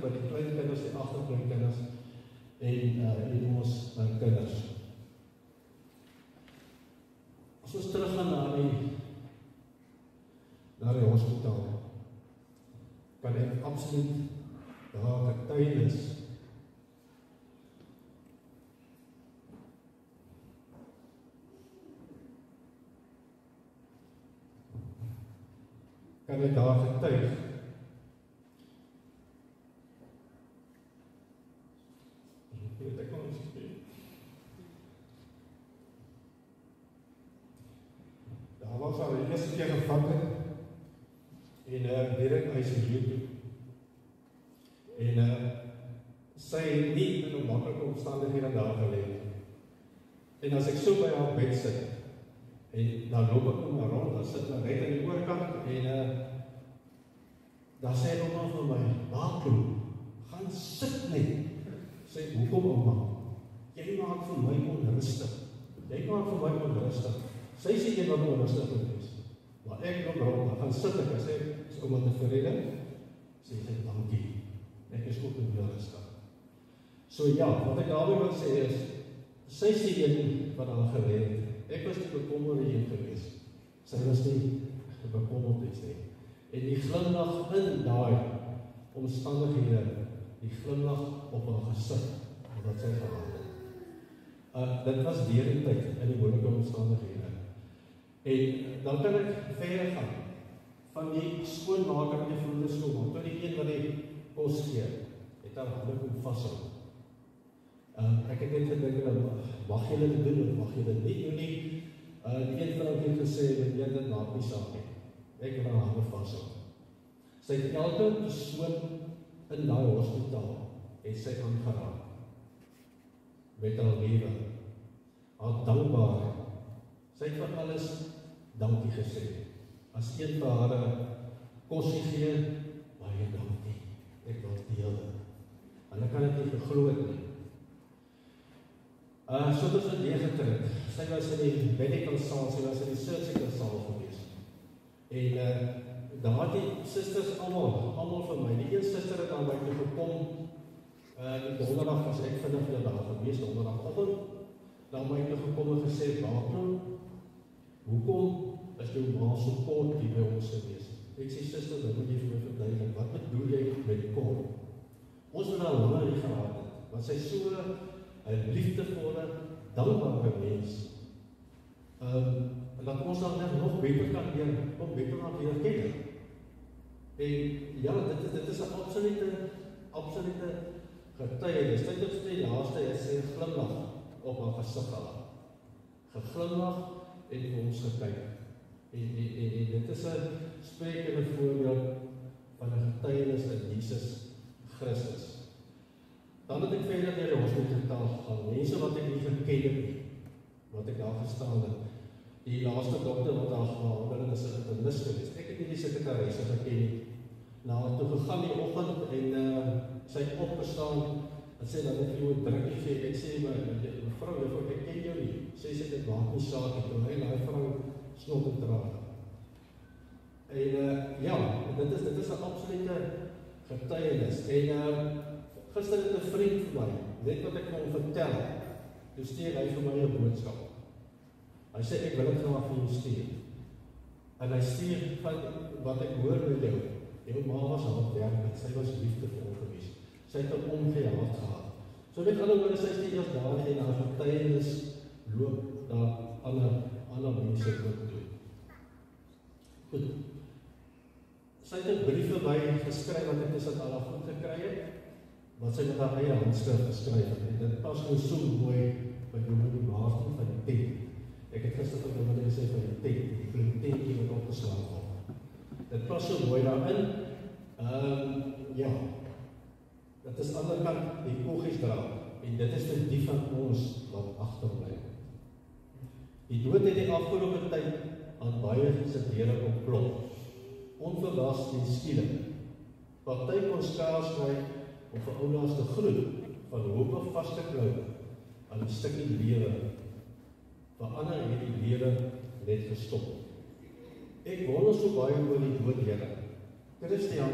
by die kleinkinders, die agterkleinkinders, en ons kinders. As ons teruggaan na die hospitaal, kan ek absoluut daar getuienis getuig daar was al die eerste keer gevat het en direk ICU toe. En sy het nie in 'n maklike omstandighede daar gelê. En as ek so by haar bed sit, en dan loop ek om haar rond, dan sit ek net aan die oorkant, en dan sê hy ouma vir my, Baaklo, gaan sit net. Sê, hoekom ouma? Jy maak vir my onrustig. Sy sê jy wat onrustig is. Maar ek loop rond, dan gaan sit ek, en sê, is ouma tevrede? Sê, dankie. Ek is ook in rustig. So ja, wat ek daarmee wil sê is, sy sê een wat haar gered het. Ek was nie bekommerd heen gewees. Sy was nie bekommerd iets nie. En die glimlach in daai omstandighede, die glimlach op haar gesig, wat sy gehad het. Dit was deur die tyd in die moeilike omstandighede. En dan kan ek verder gaan, van die skoonmaker in die vroeger skoonmaker, tot die een wat die kos gee, het haar hande kom vashou. Ek het net gedink, mag jy dit doen, of mag jy dit nie doen nie. Die een van het gesê, dat jy dit maak nie saak nie. Ek het haar hande vashou. Sy het elke persoon in die hospitaal, het sy aangeraak. Met haar lewe, haar dankbaarheid. Sy het vir alles dankie gesê. As een vir haar kosie gee, baie dankie. Ek wil deel dit. En ek kan dit nie geglo het nie. So het ons neergetrek. Sy was in die medical saal, sy was in die surgical saal gewees. En daar het die sisters almal vir my. Die een sister het aan my toe gekom, die donderdag was ek vinnig vir daar gewees, donderdagoggend, daar my toe gekom en gesê, Baaklo, hoekom is jou ma so kort hier by ons gewees? Ek sê, sister, dat moet jy vir my verduidelik, wat bedoel jy met die kort? Ons het al langer nie gehad het, want sy so 'n liefdevolle, dankbare mens, dat ons dan nog beter kan leer, nog beter kan leer ken. En ja, dit is 'n absolute getuienis. Dit is die laaste, het sy glimlach op haar gesig gehad. Geglimlach en vir ons gekyk. En dit is 'n sprekende voorbeeld van 'n getuienis in Jesus Christus. Dan het ek verder deur die hospitaal gegaan, mense wat ek nie geken het nie, wat ek daar gestaan het. Die laaste dokter wat daar gehandel is 'n internis geweest. Ek het nie die sekretaresse geken nie. Na haar toe gegaan die oggend en sy het opgestaan en sê dat ek vir jou 'n drukkie gee. Ek sê, mevrou, ek ken jou nie. Sy sê dit maak nie saak nie, terwyl hy vrou snot en traan. En ja, dit is 'n absolute getuienis. En gister het 'n vriend vir my, net wat ek kon vertel, toe stuur hy vir my 'n boodskap. Hy sê, ek wil dit graag vir jou stuur. En hy stuur van wat ek hoor met jou. Jou ma was hardwerkend, sy was liefdevol gewees. Sy het 'n omgee hart gehad. So met ander woorde, sy is nie eers daar en haar getuienis loop daar ander mense ook toe. Goed. Sy het 'n brief vir my geskryf wat ek tussen al goed gekry het, wat sy met haar eie handskrif geskryf het. En dit pas nou so mooi by die Martin van die tent. Ek het gister vir wat ek gesê van die tent, die tentjie wat opgeslaan word. Dit pas so mooi daarin. Ja, dit is aan die ander kant die koggies dra, en dit is vir die van ons wat agterbly. Die dood het die afgelope tyd aan baie se deure opklop. onverwags en skielik. Party kon skaars ry om vir oulaas te groet, van hoop of vas te klou aan 'n stukkie lewe. Vir ander het die lewe net gestop. Ek wonder so baie oor die dood, Here. Christian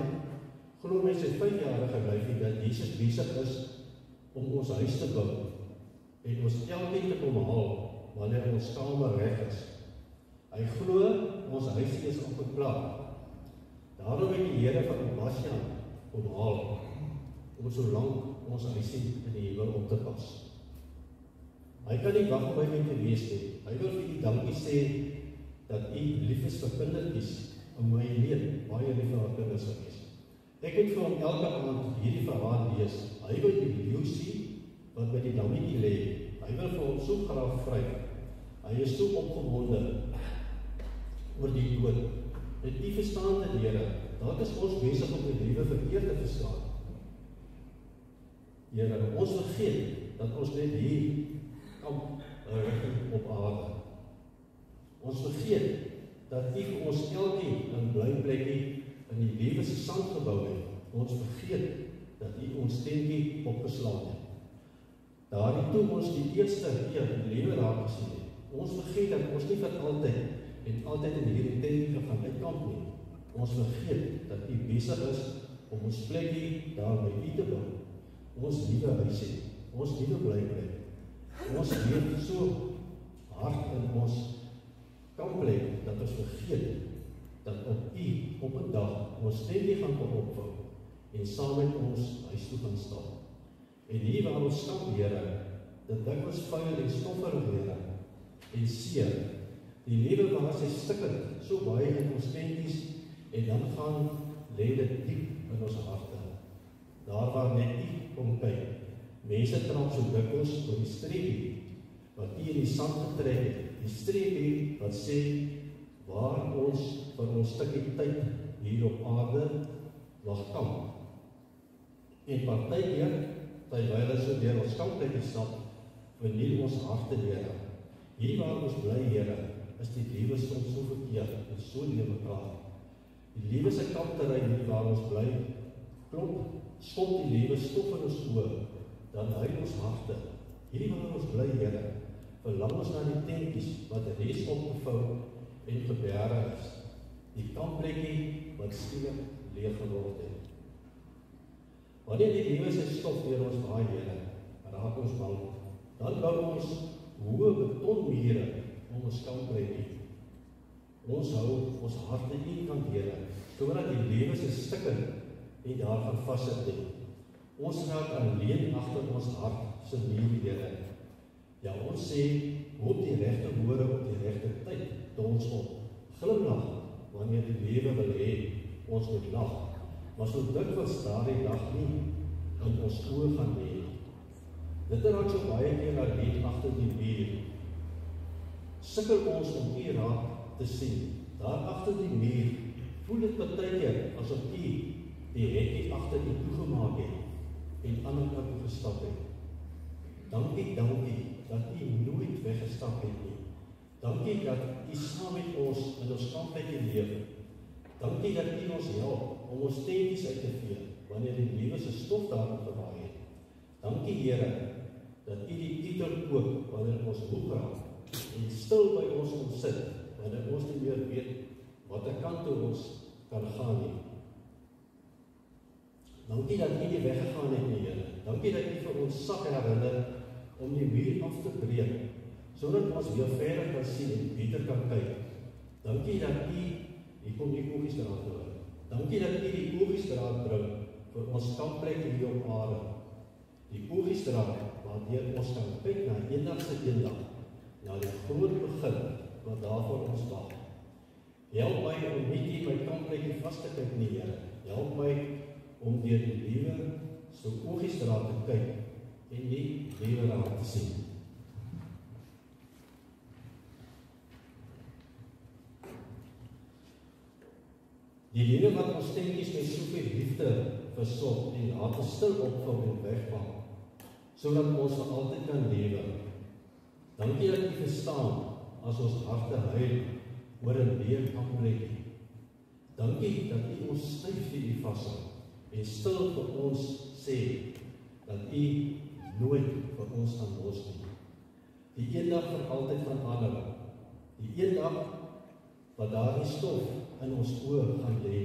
glo my sy 5-jarige lyfie dat Jesus besig is om ons huis te bou en ons elkeen te kom haal wanneer ons kamer reg is. Hy glo ons huisie is op 'n plek. Daarom het die Here vir Bastian kom haal om so lank ons huisie in die hemel op te pas. Hy kan nie wag om by my te wees nie. Hy wil vir u dankie sê dat u lief is vir kindertjies en my leed baie lief vir haar kinders gewees. Ek moet vir hom elke aand hierdie verhaal lees. Hy wil die leeu sien wat by die dammetjie lê. Hy wil vir hom so graag vry. Hy is so opgewonde oor die dood. En u verstaan dit, Here, dalk is ons besig om die lewe verkeerd te verstaan. Here, ons vergeet dat ons net hier kamp op aarde. Ons vergeet dat u vir ons elkeen 'n blyplekkie in die lewe se sand gebou het. Ons vergeet dat u ons tentjie opgeslaan het. Daardie toe ons die eerste keer in die lewe raak gesien het. Ons vergeet dat ons nie vir altyd in hierdie tentjie gaan uitkamp nie. Ons vergeet dat u besig is om ons plekkie daar by u te bou. Ons nuwe huisie, ons nuwe blyplek. Ons leef so hard in ons kampplek dat ons vergeet dat op u op 'n dag ons tentjie gaan kom opvou en saam met ons huis toe gaan staan. En hier waar ons stap, Here, dit dikwels vuil en stofferig, Here, en seer. Die lewe waar sy stikken so baie in ons tentjies en dan gaan lê dit diep in ons harte. Daar waar net u kom kyk. Mense trap so dikwels oor die streepie wat u in die sand getrek het. Die streepie wat sê waar ons vir ons stukkie tyd hier op aarde mag kamp. En partykeer, terwyl ons so deur ons kampplekkie stap, verniel ons harte, Here. Hier waar ons bly, Here, is die lewe soms so verkeerd en so deur mekaar. Die lewe se kampterrein hier waar ons bly, skop die lewe stof in ons oë, dan huil ons harte. Hier waar ons bly, Here, verlang ons na die tentjies wat reeds opgevou en geberg is. Die kampplekkie wat skielik leeg geword het. Wanneer die lewe se stof deur ons waai, Here, raak ons bang. Dan bou ons hoë betonmure om ons kampplekkie. Ons hou ons harte eenkant, Here, sodat die lewe se stikken nie daar gaan vassit nie. Ons raak alleen agter ons hart se muur, Here. Ja, ons sê, hoop die regte woorde op die regte tyd tot ons op. Glimlag wanneer die lewe wil hê ons moet lag. Maar so dikwels daardie dag nie in ons oë gaan lê. Dit raak so baie keer alleen agter die muur. Sukkel ons om u raak te sien. Daar agter die muur voel dit partykeer asof u die hekkie agter u toegemaak het en aan die kant gestap het. Dankie dat u nooit weggestap het nie. Dankie dat u saam met ons in ons kampplekkie leef. Dankie dat u ons help om ons tentjies uit te vee wanneer die lewe se stof daarin gewaai het. Dankie, Here, dat u die titel koop wanneer ons hoek raak en stil by ons kom sit wanneer ons nie meer weet watter kant toe ons kan gaan nie. Dankie dat u nie weggegaan het nie, Here. Dankie dat u vir ons sag herinner om die muur af te breek, sodat ons weer verder kan sien en beter kan kyk. Dankie dat u, hier kom die Oogiestraat toe. Dankie dat u die Oogiestraat bring vir ons kampplek hier op aarde. Die Oogiestraat waardeur ons kan kyk na eendagse eendag, na die groot begin wat daar vir ons wag. Help my om nie hier my kampplekkie vas te kyk nie, Here. Help my om deur die lewe so Oogiestraat te kyk en nie lewe raak te sien. Die lewe wat ons tentjies met soveel liefde versorg en later stil opvou en wegpak, sodat ons vir altyd kan lewe. Dankie dat u verstaan as ons harte huil oor 'n leeg kampplekkie. dankie dat U ons styf vir U vashou en stil vir ons sê dat U nooit vir ons gaan los nie. Die eendag vir altyd van aanhou. Die eendag wat daardie stof in ons oë gaan lê.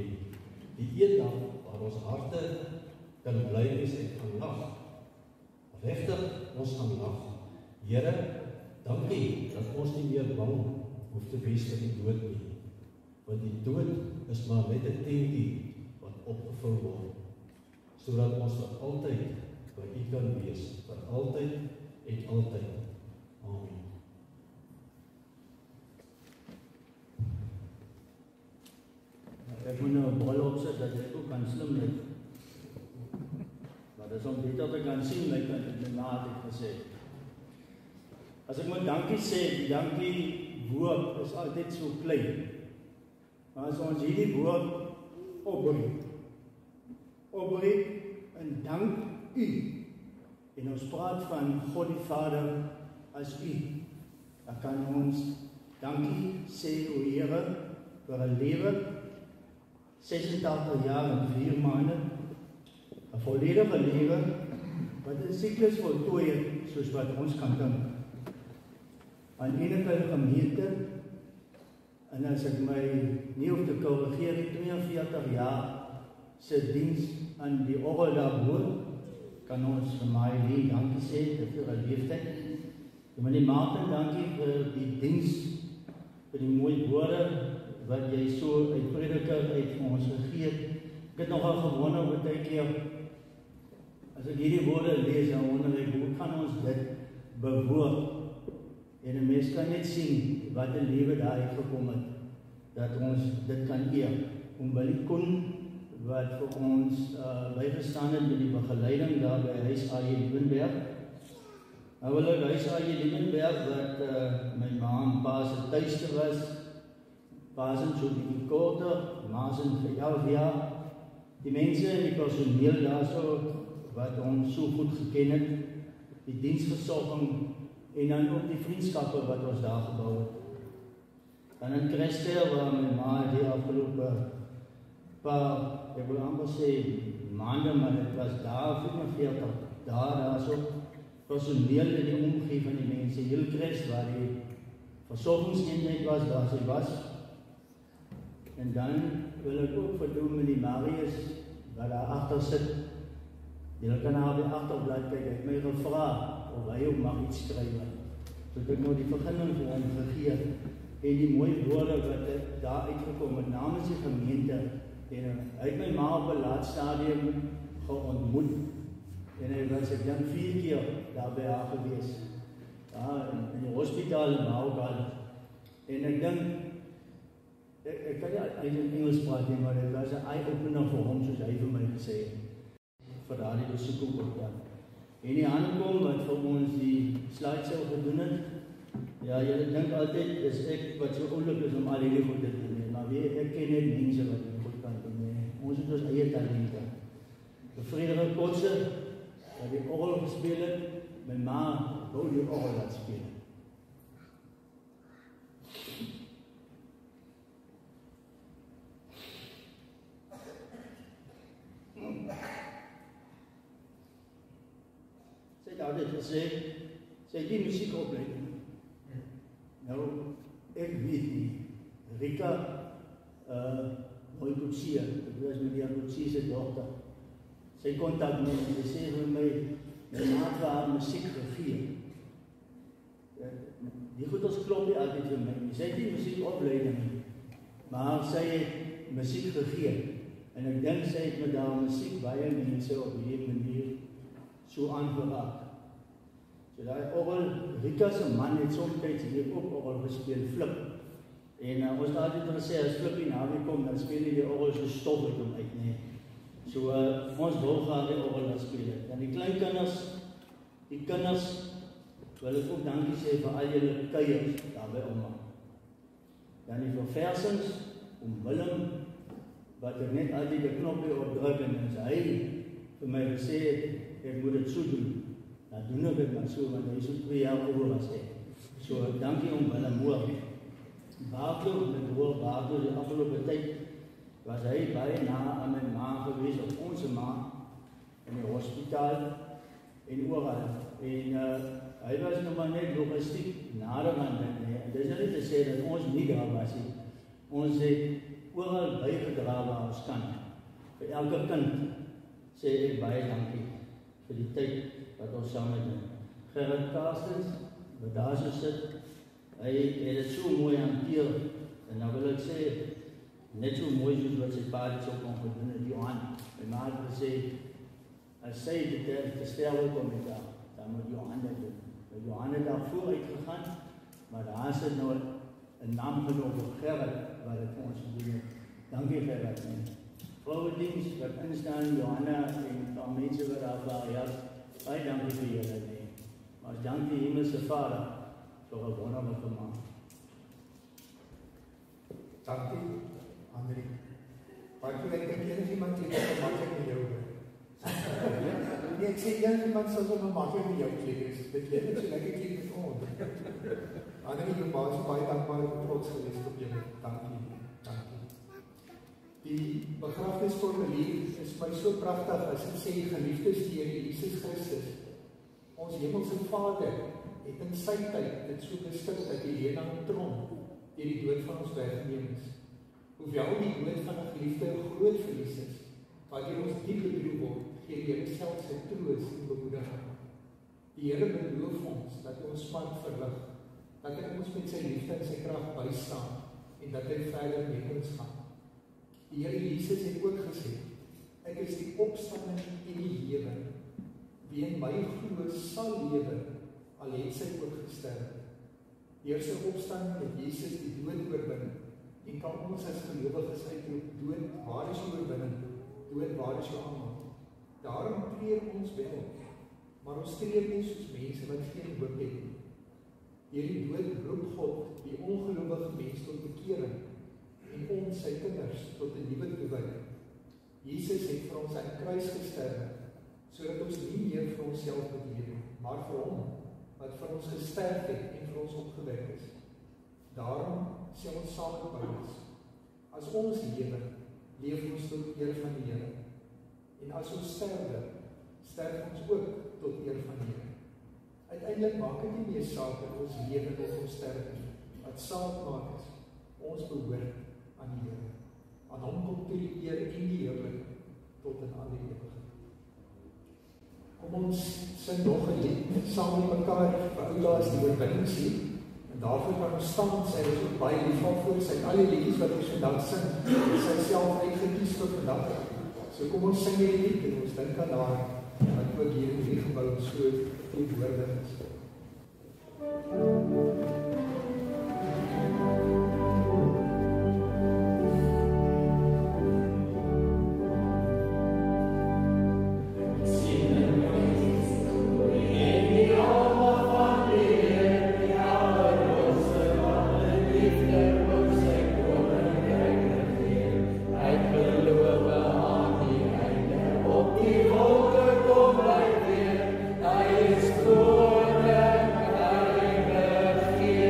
Die eendag waar ons harte kan bly wees en gaan lag. Regtig, ons gaan lag. Here, dankie dat ons nie meer bang hoef te wees vir die dood nie. Want die dood is maar net 'n tentjie wat opgevul word, sodat ons vir altyd by U kan wees, vir altyd en altyd. Amen. Ek moet nou 'n bal opsit dat ek ook kan slim lyk. Maar dis om dit dat ek kan sien lyk en my ma het gesê. As ek moet dankie sê, die dankie woord is altyd so klein. Maar as ons hierdie woord opbreek en dank U. En ons praat van God die Vader as U. Dan kan ons dankie sê o Here vir 'n lewe 86 jaar en 4 maande, 'n volledige lewe wat 'n siklus voltooi het soos wat ons kan dink. Aan enige gemeente, en as ek my nie hoef te korrigeer, 42 jaar se diens aan die orgel daarbo, kan ons vir my nie dankie sê vir 'n leeftyd. Meneer Martin, dankie vir die diens, vir die mooi woorde wat jy so uit prediker uit vir ons gegee het. Ek het nogal gewonder wat hy keer, as ek hierdie woorde lees, dan wonder ek, hoe kan ons dit bewoord? En 'n mens kan net sien wat 'n lewe daar uitgekom het, dat ons dit kan eer. Oom Koen, wat vir ons bygestaan het met die begeleiding daar by Huis A.J. Liebenberg. Nou wil ek Huis A.J. Liebenberg, wat my ma en pa se tuiste was, pa se so bietjie korter, ma se vir 11 jaar. Die mense en die personeel daar so, wat ons so goed geken het, die diensversorging, en dan ook die vriendskappe wat ons daar gebou het. Dan in Christel, waar my ma die afgelope ek wil amper sê maande, maar dit was daar 45 daar so personeel in die omgeving van die mense, heel Christ, waar die versorgingseenheid was, waar sy was. En dan wil ek ook verdoen met die Marius, wat daar achter sit. Jy kan haar by agterblad kyk, ek my gevra, of hy ook mag iets skryf. So ek nou die beginning vir hom gegee, en die mooi woorde wat daar uitgekom het, namens die gemeente, en hy het my ma op 'n laat stadium geontmoet, en hy was ek dan 4 keer daar by haar gewees, daar in die hospitaal in Maugal, en ek dink, ek kan nie in Engels praat nie, maar dit was 'n eye-opener vir hom, soos hy vir my gesê het, vir daardie besoek ook dan. En die aankom wat vir ons die slideshow gedoen het, ja, julle dink altyd, is ek wat so oulik is om al hierdie goed te doen, maar ek ken net mense wat dit goed kan doen, ons het ons eie talente. Frederik Kotse, wat die orgel gespeel het, my ma wou die orgel laat speel. Sy het altyd gesê, sy het die musiekopleiding. Nou, ek weet nie, Rika Moikoetsie, dit was meneer Koetsie se dogter. Sy kontak my en sy sê vir my, my maat vir haar musiek gegee. Die goeders klop nie altyd vir my. Sy het die musiekopleiding, maar sy het musiek gegee. En ek dink sy het met haar musiek baie mense op die manier so aangeraak. So daai orgel, Rika se man het soms hier ook orgel gespeel, Flip. En ons het altyd gesê, as Flip in Hawie kom, dan speel die orgel so stof uit hom uit, nee. So ons wil gaan die orgel dan speel. En die kleinkinders, die kinders, wil ek ook dankie sê vir al julle kuiers daar by ouma. Dan die verversings, Willem, wat ek net altyd die knopje opdruk en as hy vir my gesê het, ek moet dit so doen. Dan doen ek dit maar so, want hy is so 2 jaar ouer as ek. So dankie Willem hoor. Baartlo, met hoor Baartlo die afgelope tyd, was hy baie na aan my ma gewees, op onze ma, in die hospitaal, en oral. En hy was nog maar net logistiek nader aan dit, nee. En dis nou nie te sê dat ons nie daar was nie. Ons het oral bygedra waar ons kan. Vir elke kind sê ek baie dankie vir die tyd wat ons saam met hom. Gerrit Carstens, wat daar so sit, hy het dit so mooi hanteer, en dan wil ek sê, net so mooi soos wat sy pa dit so kon gedoen het, Johan. My ma het gesê, as sy dit te sterwe kom met daar, dan moet Johan dit doen. Johan het daar vooruit gegaan, maar daar sit nou 'n naam genoem op Gerrit, wat het vir ons gedoen het. Dankie Gerrit. Vrouwedienst wat instaan, Johanna en al mense wat daar waar help, baie dankie vir julle. Maar dank die Hemelse Vader vir 'n wonderlike man. Dankie, Andrie. Maar ek dink iemand klink so maklik met jou. Nee, ek sê iemand sal so maklik met jou klink. Dit klink net so lekker klink met ons. Andrie, jy was baie dankbaar en trots geweest op jou. Dankie. Die begrafnisformulier is my so pragtig as dit sê, geliefdes deur Jesus Christus. Ons hemelse Vader het in sy tyd dit so beskik dat die Helena tron deur die dood van ons weggeneem is. Hoewel die dood van 'n geliefde 'n groot verlies is, waardeur ons diep bedroef word, gee die Here self sy troos en bemoediging. Die Here beloof ons dat ons smart verlig, dat hy ons met sy liefde en sy krag bystaan en dat hy verder met ons gaan. Die Here Jesus het ook gesê, ek is die opstanding en die lewe. Wie in my glo sal lewe, al het sy ook gesterf. Deur sy opstanding het Jesus die dood oorwin en kan ons as gelowiges uitroep, dood, waar is jou oorwinning? Dood, waar is jou aanval? Daarom treur ons wel, maar ons treur nie soos mense wat geen hoop het nie. Deur die dood roep God die ongelowige mens tot bekering en ons sy kinders tot 'n nuwe toewyding. Jesus het vir ons aan die kruis gesterf, sodat ons nie meer vir onsself moet lewe, maar vir hom wat vir ons gesterf het en vir ons opgewek is. Daarom sê ons saam met Paulus, as ons lewe, leef ons tot eer van die Here. En as ons sterwe, sterf ons ook tot eer van die Here. Uiteindelik maak dit nie meer saak dat ons lewe of ons sterf nie. Wat saak maak is, ons behoort aan die Here. Aan hom kom toe die eer en die heerlikheid tot in alle ewigheid. Kom ons sing nog 'n lied saam met mekaar vir oulaas die oorwinningslied. En daarvoor kan ons staan, sy is ook baie lief voor, sy het al die liedjies wat ons vandag sing, sy self uitgekies vir vandag. So kom ons sing hierdie lied en ons dink aan haar, wat ook hier in die gebou so teenwoordig is. Hij is koning, heilig.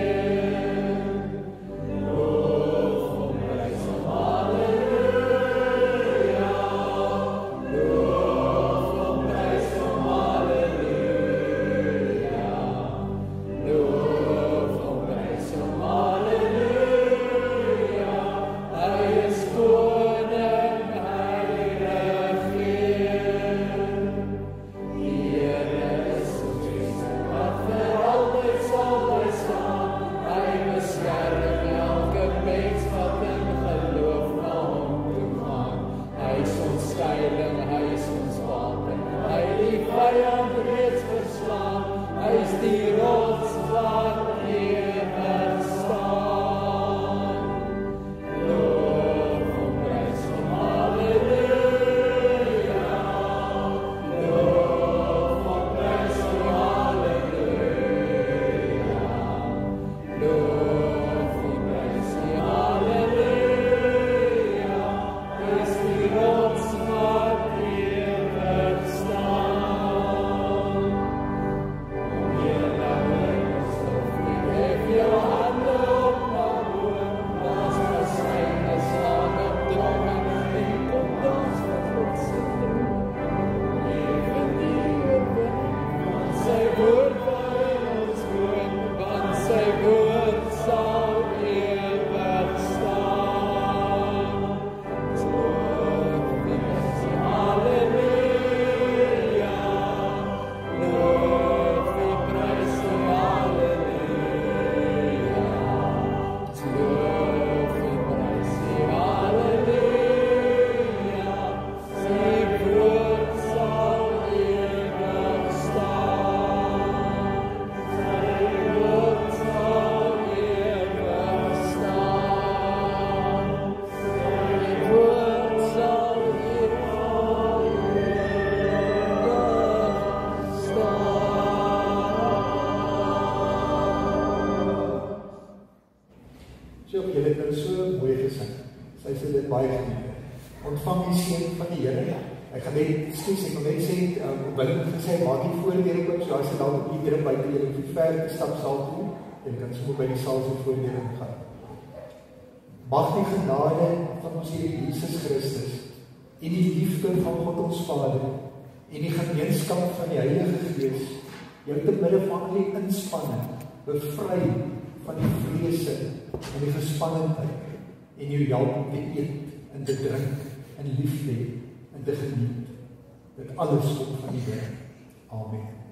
ontvang die seën van die Here. Ek gaan net, ek wil net sê, Willem het gesê, maak die voordeur oop, so as jy dalk op die deur buite jy hoef ver te stap saal toe, en kan sommer by die saal se voordeur ingaan. Mag die genade van ons Here Jesus Christus, en die liefde van God ons Vader, en die gemeenskap van die Heilige Gees, jou te midde van al die inspanning, bevry van die vrese, en die gespannendheid, en jou help om te eet, en te drink, en lief te hê, en te geniet. Dit alles kom van die Here. Amen.